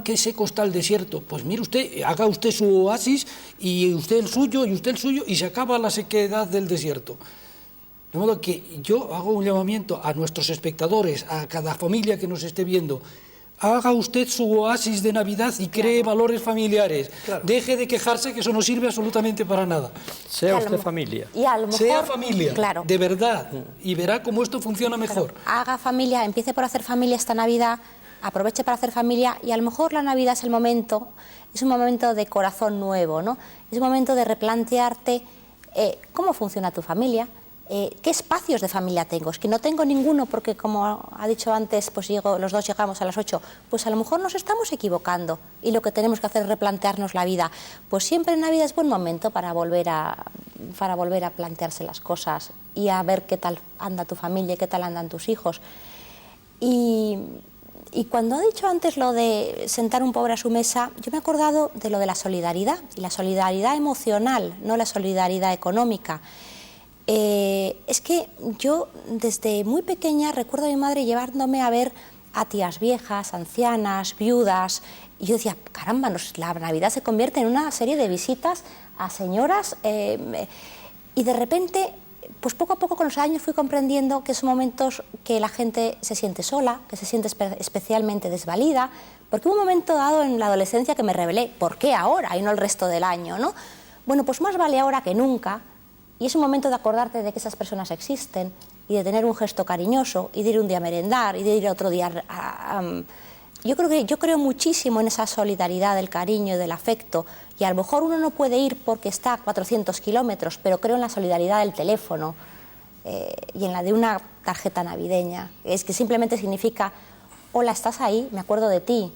¿Qué seco está el desierto? Pues mire usted, haga usted su oasis y usted el suyo y se acaba la sequedad del desierto. De modo que yo hago un llamamiento a nuestros espectadores, a cada familia que nos esté viendo. Haga usted su oasis de Navidad y cree valores familiares. Claro. Deje de quejarse que eso no sirve absolutamente para nada. Sea usted familia. Y a lo mejor, sea familia, claro, de verdad, y verá cómo esto funciona mejor. Claro, haga familia, empiece por hacer familia esta Navidad, aproveche para hacer familia y a lo mejor la Navidad es un momento de corazón nuevo, ¿no? Es un momento de replantearte cómo funciona tu familia. ¿Qué espacios de familia tengo? Es que no tengo ninguno porque, como ha dicho antes, pues los dos llegamos a las 8. Pues a lo mejor nos estamos equivocando y lo que tenemos que hacer es replantearnos la vida. Pues siempre en Navidad es buen momento para volver a plantearse las cosas y a ver qué tal anda tu familia, qué tal andan tus hijos. Y cuando ha dicho antes lo de sentar un pobre a su mesa, yo me he acordado de lo de la solidaridad, y la solidaridad emocional, no la solidaridad económica. Es que yo desde muy pequeña recuerdo a mi madre llevándome a ver a tías viejas, ancianas, viudas, y yo decía, caramba, la Navidad se convierte en una serie de visitas a señoras, y de repente, pues poco a poco con los años fui comprendiendo que son momentos que la gente se siente sola, que se siente especialmente desvalida, porque hubo un momento dado en la adolescencia que me rebelé, ¿por qué ahora y no el resto del año, no? Bueno, pues más vale ahora que nunca, y es un momento de acordarte de que esas personas existen y de tener un gesto cariñoso y de ir un día a merendar y de ir otro día yo creo muchísimo en esa solidaridad del cariño y del afecto, y a lo mejor uno no puede ir porque está a 400 kilómetros, pero creo en la solidaridad del teléfono y en la de una tarjeta navideña. Es que simplemente significa, hola, ¿estás ahí? Me acuerdo de ti.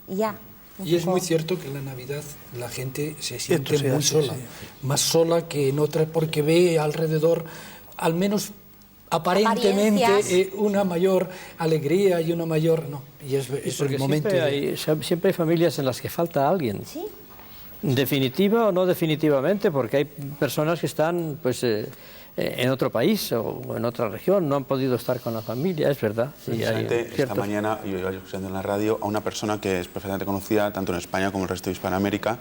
Y ya. Y es muy cierto que en la Navidad la gente se siente muy hace, sola, más sola que en otras, porque ve alrededor, al menos aparentemente, una mayor alegría y una mayor... No, y es el momento... Siempre hay familias en las que falta alguien. ¿Sí? Definitiva o no definitivamente, porque hay personas que están pues en otro país o en otra región, no han podido estar con la familia, es verdad. Sí, esta mañana yo iba escuchando en la radio a una persona que es perfectamente conocida tanto en España como en el resto de Hispanoamérica,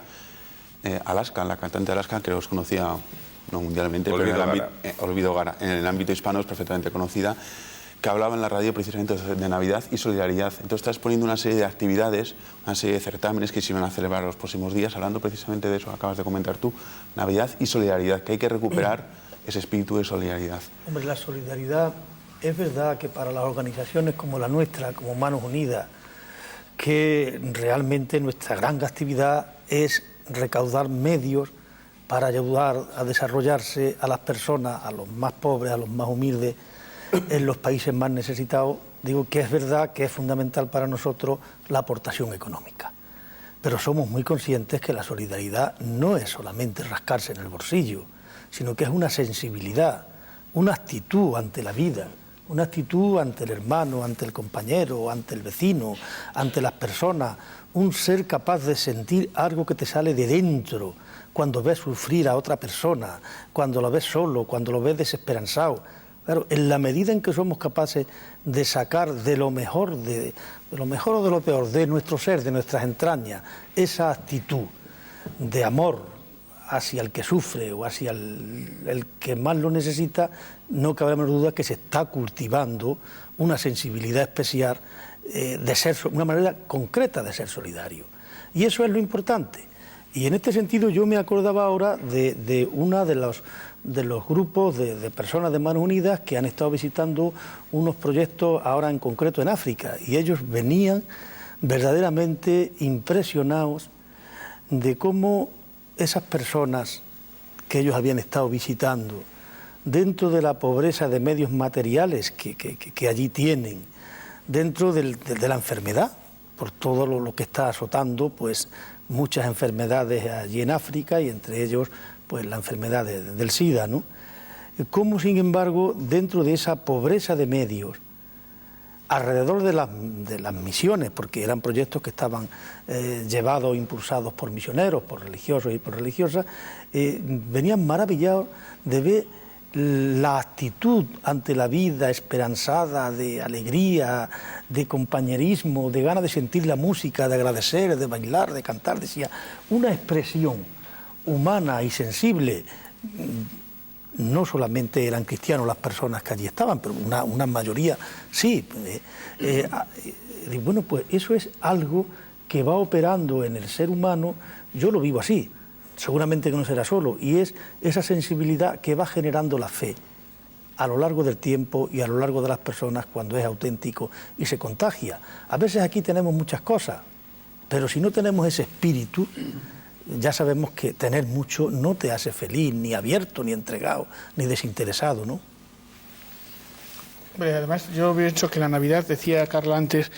Alaska, la cantante Alaska, que os conocía no mundialmente, pero Olvido Gara, en el ámbito hispano es perfectamente conocida, que hablaba en la radio precisamente de Navidad y solidaridad. Entonces estás poniendo una serie de actividades, una serie de certámenes que se van a celebrar los próximos días, hablando precisamente de eso que acabas de comentar tú, Navidad y solidaridad, que hay que recuperar ese espíritu de solidaridad. Hombre, la solidaridad, es verdad que para las organizaciones como la nuestra, como Manos Unidas, que realmente nuestra gran actividad es recaudar medios para ayudar a desarrollarse a las personas, a los más pobres, a los más humildes, en los países más necesitados. Digo que es verdad que es fundamental para nosotros la aportación económica, pero somos muy conscientes que la solidaridad no es solamente rascarse en el bolsillo, sino que es una sensibilidad, una actitud ante la vida, una actitud ante el hermano, ante el compañero, ante el vecino, ante las personas, un ser capaz de sentir algo que te sale de dentro cuando ves sufrir a otra persona, cuando lo ves solo, cuando lo ves desesperanzado. Claro, en la medida en que somos capaces de sacar de lo mejor, de lo mejor o de lo peor, de nuestro ser, de nuestras entrañas, esa actitud de amor hacia el que sufre o hacia el que más lo necesita, no cabe la menor duda que se está cultivando una sensibilidad especial de ser, una manera concreta de ser solidario. Y eso es lo importante. Y en este sentido yo me acordaba ahora de uno de los grupos de personas de Manos Unidas que han estado visitando unos proyectos ahora en concreto en África, y ellos venían verdaderamente impresionados de cómo esas personas que ellos habían estado visitando, dentro de la pobreza de medios materiales que allí tienen, dentro de la enfermedad, por todo lo que está azotando, pues muchas enfermedades allí en África, y entre ellos pues la enfermedad del SIDA, ¿no? Cómo, sin embargo, dentro de esa pobreza de medios, alrededor de las misiones, porque eran proyectos que estaban llevados, impulsados por misioneros, por religiosos y por religiosas, venían maravillados de ver la actitud ante la vida esperanzada, de alegría, de compañerismo, de ganas de sentir la música, de agradecer, de bailar, de cantar. Decía, una expresión humana y sensible. No solamente eran cristianos las personas que allí estaban, pero una mayoría sí. Bueno, pues eso es algo que va operando en el ser humano. Yo lo vivo así, seguramente que no será solo, y es esa sensibilidad que va generando la fe a lo largo del tiempo y a lo largo de las personas cuando es auténtico y se contagia. A veces aquí tenemos muchas cosas, pero si no tenemos ese espíritu, ya sabemos que tener mucho no te hace feliz, ni abierto, ni entregado, ni desinteresado, ¿no? Además, yo pienso que la Navidad, decía Carla antes,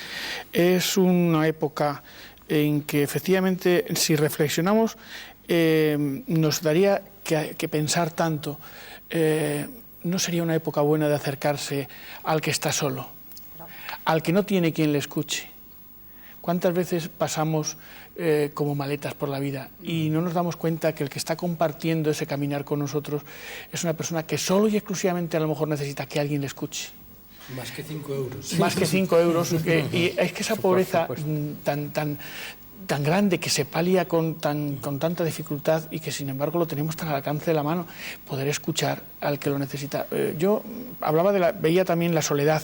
es una época en que efectivamente, si reflexionamos, nos daría que pensar tanto. No sería una época buena de acercarse al que está solo, al que no tiene quien le escuche. ¿Cuántas veces pasamos como maletas por la vida y no nos damos cuenta que el que está compartiendo ese caminar con nosotros es una persona que solo y exclusivamente a lo mejor necesita que alguien le escuche? Más que 5 euros. Más que 5 euros. Y es que esa pobreza tan grande, que se palia con tanta dificultad y que sin embargo lo tenemos tan al alcance de la mano, poder escuchar al que lo necesita. Yo hablaba veía también la soledad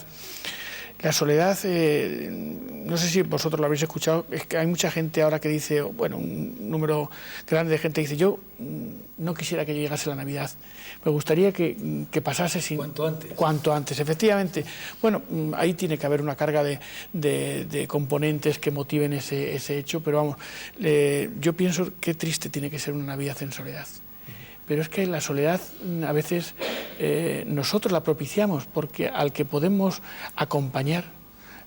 La soledad, no sé si vosotros lo habéis escuchado, es que hay mucha gente ahora que dice, bueno, un número grande de gente dice, yo no quisiera que llegase la Navidad, me gustaría que pasase sin... Cuanto antes. Cuanto antes, efectivamente. Bueno, ahí tiene que haber una carga de componentes que motiven ese hecho, pero vamos, yo pienso qué triste tiene que ser una Navidad en soledad. Pero es que la soledad a veces nosotros la propiciamos, porque al que podemos acompañar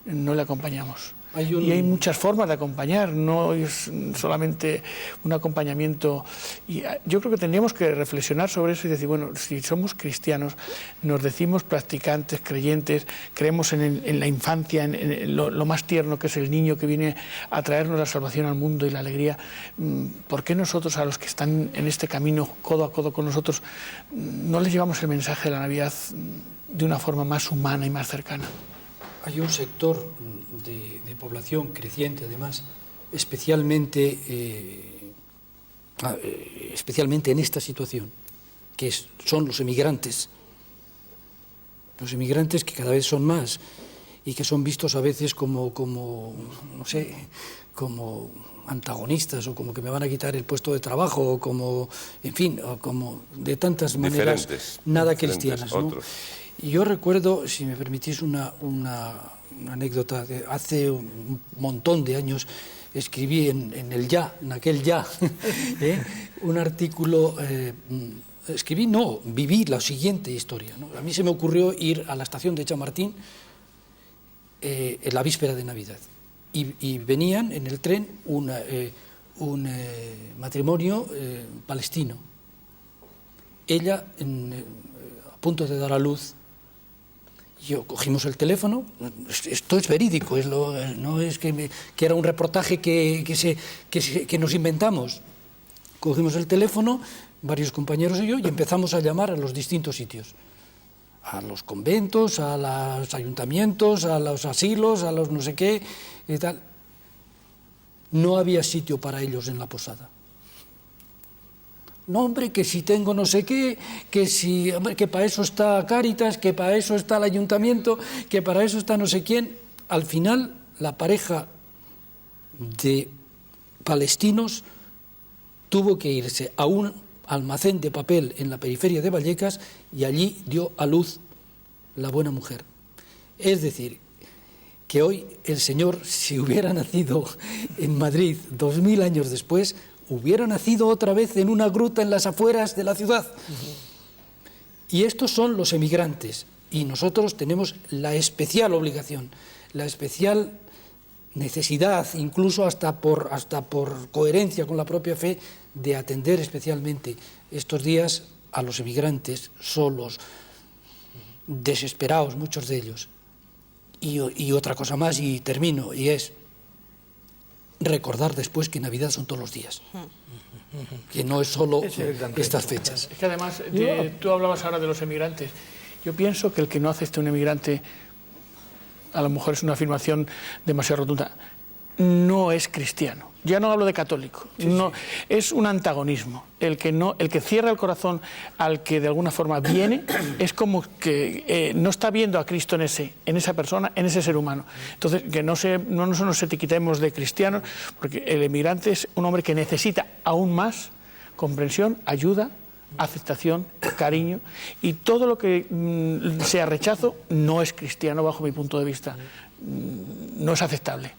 no le acompañamos. Y hay muchas formas de acompañar, no es solamente un acompañamiento. Y yo creo que tendríamos que reflexionar sobre eso y decir, bueno, si somos cristianos, nos decimos practicantes, creyentes, creemos en la infancia, en lo más tierno que es el niño que viene a traernos la salvación al mundo y la alegría. ¿Por qué nosotros, a los que están en este camino codo a codo con nosotros, no les llevamos el mensaje de la Navidad de una forma más humana y más cercana? Hay un sector de población creciente, además, especialmente en esta situación, que son los emigrantes. Los emigrantes que cada vez son más y que son vistos a veces como no sé, como antagonistas o como que me van a quitar el puesto de trabajo o como, en fin, o como de tantas maneras nada cristianas, ¿no? Y yo recuerdo, si me permitís una anécdota, de hace un montón de años escribí en aquel Ya, un artículo, viví la siguiente historia, ¿no? A mí se me ocurrió ir a la estación de Chamartín en la víspera de Navidad y venían en el tren un matrimonio palestino. Ella a punto de dar a luz. Cogimos el teléfono, esto es verídico, no es que era un reportaje que nos inventamos. Cogimos el teléfono, varios compañeros y yo, y empezamos a llamar a los distintos sitios. A los conventos, a los ayuntamientos, a los asilos, a los no sé qué y tal. No había sitio para ellos en la posada. No, hombre, que si tengo no sé qué, que para eso está Cáritas, que para eso está el ayuntamiento, que para eso está no sé quién. Al final, la pareja de palestinos tuvo que irse a un almacén de papel en la periferia de Vallecas y allí dio a luz la buena mujer. Es decir, que hoy el Señor, si hubiera nacido en Madrid 2000 años después, hubiera nacido otra vez en una gruta en las afueras de la ciudad. Y estos son los emigrantes, y nosotros tenemos la especial obligación, la especial necesidad, incluso hasta por coherencia con la propia fe, de atender especialmente estos días a los emigrantes solos, desesperados, muchos de ellos. Y otra cosa más, y termino, y es recordar después que Navidad son todos los días, que no es solo estas fechas. Es que además, tú hablabas ahora de los emigrantes. Yo pienso que el que no acepte un emigrante, a lo mejor es una afirmación demasiado rotunda, no es cristiano. Ya no hablo de católico, es un antagonismo. El que cierra el corazón al que de alguna forma viene, es como que no está viendo a Cristo en esa persona, en ese ser humano. Entonces, que no nos etiquetemos de cristianos, porque el emigrante es un hombre que necesita aún más comprensión, ayuda, aceptación, cariño, y todo lo que sea rechazo no es cristiano bajo mi punto de vista, no es aceptable.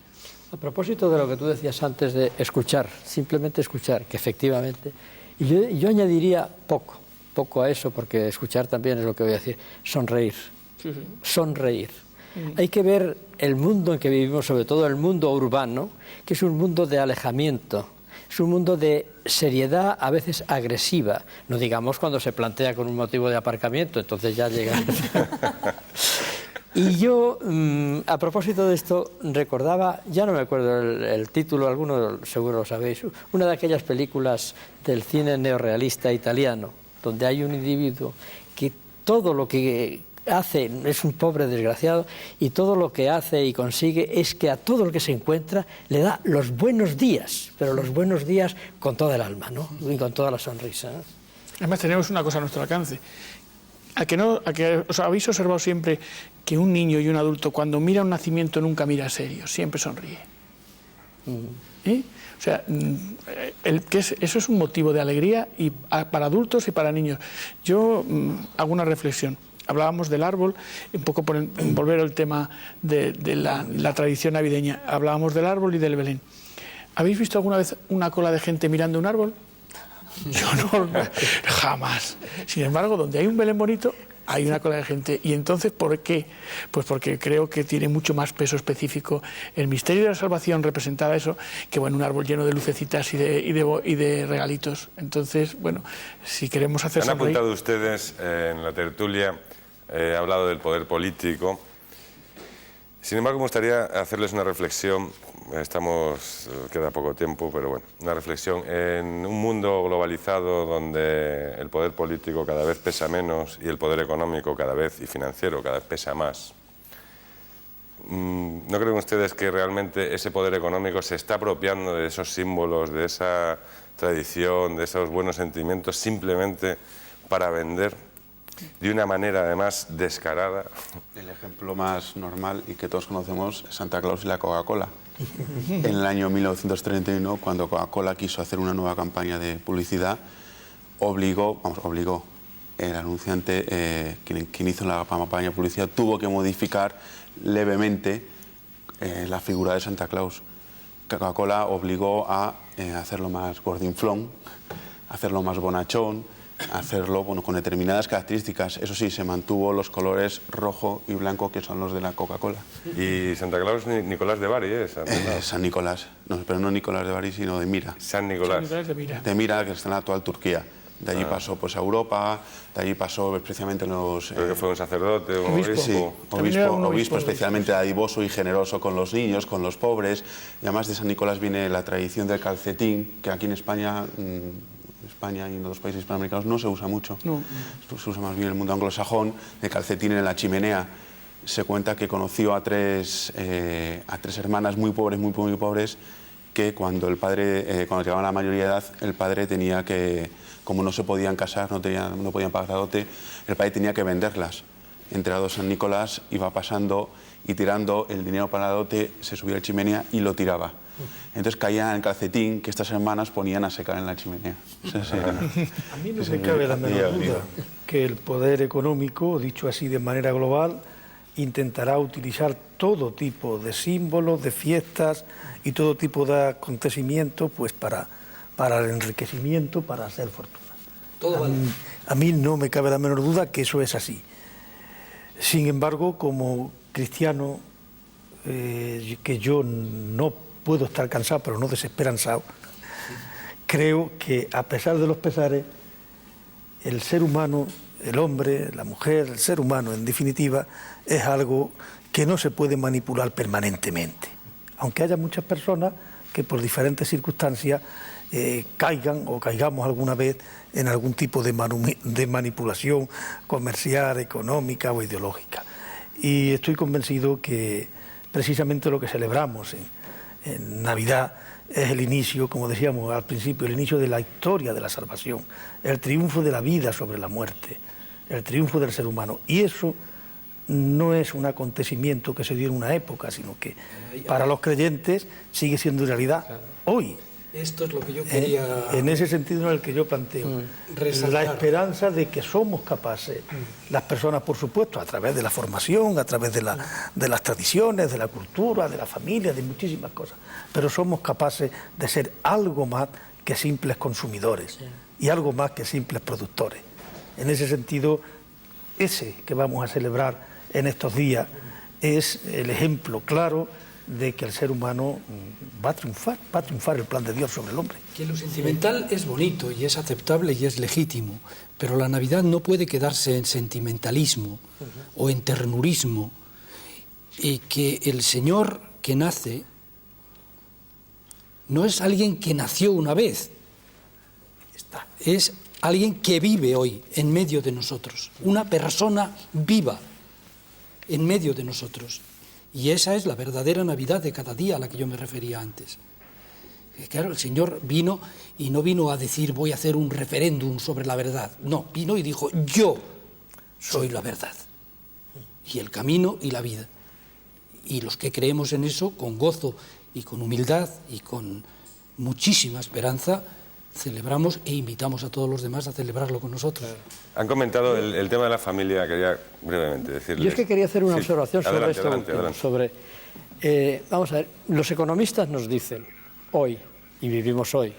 A propósito de lo que tú decías antes de escuchar, simplemente escuchar, que efectivamente, y yo añadiría poco a eso, porque escuchar también es lo que voy a decir, sonreír, sonreír. Hay que ver el mundo en que vivimos, sobre todo el mundo urbano, que es un mundo de alejamiento, es un mundo de seriedad a veces agresiva, no digamos cuando se plantea con un motivo de aparcamiento, entonces ya llega... Y yo, a propósito de esto, recordaba, ya no me acuerdo el título, alguno seguro lo sabéis, una de aquellas películas del cine neorrealista italiano, donde hay un individuo que todo lo que hace, es un pobre desgraciado, y todo lo que hace y consigue es que a todo el que se encuentra le da los buenos días, pero los buenos días con toda el alma, ¿no? Y con toda la sonrisa, ¿no? Además tenemos una cosa a nuestro alcance. a que os habéis observado siempre que un niño y un adulto cuando mira un nacimiento nunca mira serio, siempre sonríe. ¿Sí? O sea, eso es un motivo de alegría y para adultos y para niños. Yo hago una reflexión. Hablábamos del árbol, un poco por volver al tema de la tradición navideña. Hablábamos del árbol y del Belén. ¿Habéis visto alguna vez una cola de gente mirando un árbol? Yo no, jamás. Sin embargo, donde hay un Belén bonito, hay una cola de gente. ¿Y entonces por qué? Pues porque creo que tiene mucho más peso específico el misterio de la salvación representada eso, que bueno, un árbol lleno de lucecitas y de regalitos. Entonces, bueno, si queremos hacer Han apuntado ustedes en la tertulia, he hablado del poder político. Sin embargo, me gustaría hacerles una reflexión. Queda poco tiempo, pero bueno, una reflexión. En un mundo globalizado donde el poder político cada vez pesa menos y el poder económico y financiero cada vez pesa más, ¿no creen ustedes que realmente ese poder económico se está apropiando de esos símbolos, de esa tradición, de esos buenos sentimientos, simplemente para vender de una manera además descarada? El ejemplo más normal y que todos conocemos es Santa Claus y la Coca-Cola. En el año 1931, cuando Coca-Cola quiso hacer una nueva campaña de publicidad, obligó, el anunciante, quien hizo la campaña de publicidad, tuvo que modificar levemente la figura de Santa Claus. Coca-Cola obligó a hacerlo más gordinflón, hacerlo más bonachón, hacerlo con determinadas características. Eso sí, se mantuvo los colores rojo y blanco, que son los de la Coca-Cola. Y Santa Claus, Nicolás de Bari, ¿eh? San Nicolás, no, pero no Nicolás de Bari, sino de Mira. San Nicolás. San Nicolás de Mira. De Mira, que está en la actual Turquía. De allí pasó pues, a Europa, de allí pasó especialmente los... Creo que fue un sacerdote, un obispo. obispo. Sí, obispo obispo especialmente dadivoso y generoso con los niños, con los pobres. Y además de San Nicolás viene la tradición del calcetín, que aquí en España y en otros países hispanoamericanos no se usa mucho. No. Se usa más bien en el mundo anglosajón. El calcetín en la chimenea. Se cuenta que conoció a tres hermanas muy pobres, que cuando llegaban a la mayoría de edad, el padre tenía que, como no se podían casar, no podían pagar la dote, el padre tenía que venderlas. Enterado San Nicolás, iba pasando y tirando el dinero para la dote, se subía a la chimenea y lo tiraba. Entonces caía en el calcetín que estas hermanas ponían a secar en la chimenea. A mí no me cabe la menor duda que el poder económico, dicho así de manera global, intentará utilizar todo tipo de símbolos, de fiestas y todo tipo de acontecimientos pues para el enriquecimiento, para hacer fortuna. A mí no me cabe la menor duda que eso es así. Sin embargo, como cristiano, que yo no puedo estar cansado, pero no desesperanzado, creo que a pesar de los pesares, el ser humano, el hombre, la mujer, el ser humano en definitiva, es algo que no se puede manipular permanentemente. Aunque haya muchas personas que por diferentes circunstancias caigan o caigamos alguna vez en algún tipo de manipulación comercial, económica o ideológica. Y estoy convencido que precisamente lo que celebramos en Navidad es el inicio, como decíamos al principio, el inicio de la historia de la salvación, el triunfo de la vida sobre la muerte, el triunfo del ser humano. Y eso no es un acontecimiento que se dio en una época, sino que para los creyentes sigue siendo realidad hoy. Esto es lo que yo quería... En ese sentido en el que yo planteo la esperanza de que somos capaces, las personas por supuesto, a través de la formación, a través de las tradiciones, de la cultura, de la familia, de muchísimas cosas, pero somos capaces de ser algo más que simples consumidores y algo más que simples productores. En ese sentido, ese que vamos a celebrar en estos días es el ejemplo claro de que el ser humano va a triunfar el plan de Dios sobre el hombre. Que lo sentimental es bonito y es aceptable y es legítimo, pero la Navidad no puede quedarse en sentimentalismo o en ternurismo, y que el Señor que nace no es alguien que nació una vez, es alguien que vive hoy en medio de nosotros, una persona viva en medio de nosotros. Y esa es la verdadera Navidad de cada día a la que yo me refería antes. Claro, el Señor vino y no vino a decir voy a hacer un referéndum sobre la verdad. No, vino y dijo yo soy la verdad, y el camino y la vida. Y los que creemos en eso, con gozo y con humildad y con muchísima esperanza, celebramos e invitamos a todos los demás a celebrarlo con nosotros. Han comentado el tema de la familia, quería brevemente decirles. Yo es que quería hacer una Sí, observación sobre adelante, esto adelante, último, adelante. vamos a ver, los economistas nos dicen hoy, y vivimos hoy,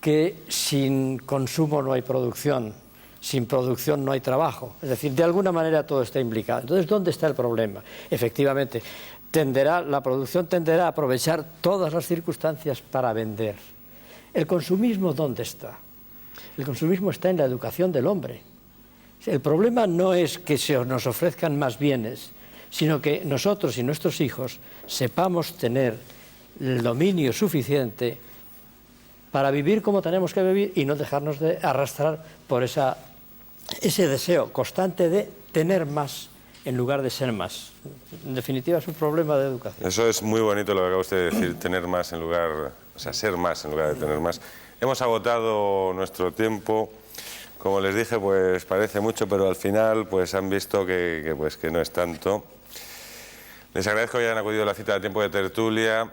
que sin consumo no hay producción, sin producción no hay trabajo. Es decir, de alguna manera todo está implicado. Entonces, ¿dónde está el problema? Efectivamente, la producción tenderá a aprovechar todas las circunstancias para vender. ¿El consumismo dónde está? El consumismo está en la educación del hombre. El problema no es que se nos ofrezcan más bienes, sino que nosotros y nuestros hijos sepamos tener el dominio suficiente para vivir como tenemos que vivir y no dejarnos de arrastrar por ese deseo constante de tener más en lugar de ser más. En definitiva, es un problema de educación. Eso es muy bonito lo que acaba usted de decir, tener más en lugar, o sea, ser más en lugar de tener más. Hemos agotado nuestro tiempo. Como les dije, pues parece mucho, pero al final pues han visto que no es tanto. Les agradezco que hayan acudido a la cita de tiempo de tertulia.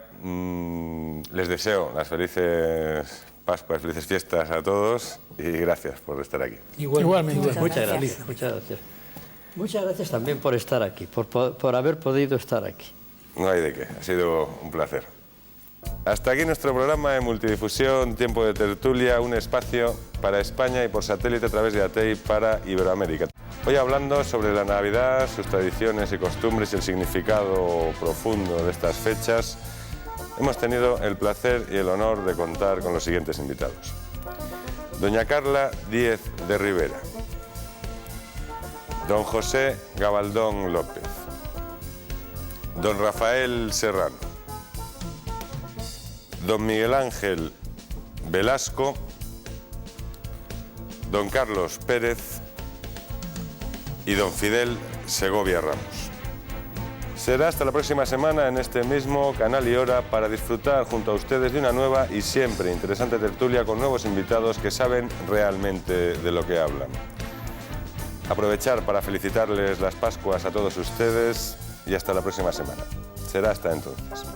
Les deseo las felices Pascuas, felices fiestas a todos y gracias por estar aquí. Igualmente. Muchas gracias. Muchas gracias. Muchas gracias también por estar aquí, por haber podido estar aquí. No hay de qué, ha sido un placer. Hasta aquí nuestro programa de multidifusión, Tiempo de Tertulia, un espacio para España y por satélite a través de ATEI para Iberoamérica. Hoy hablando sobre la Navidad, sus tradiciones y costumbres y el significado profundo de estas fechas, hemos tenido el placer y el honor de contar con los siguientes invitados. Doña Carla Díez de Rivera, don José Gabaldón López, don Rafael Serrano, don Miguel Ángel Velasco, don Carlos Pérez y don Fidel Segovia Ramos. Será hasta la próxima semana en este mismo canal y hora para disfrutar junto a ustedes de una nueva y siempre interesante tertulia con nuevos invitados que saben realmente de lo que hablan. Aprovechar para felicitarles las Pascuas a todos ustedes y hasta la próxima semana. Será hasta entonces.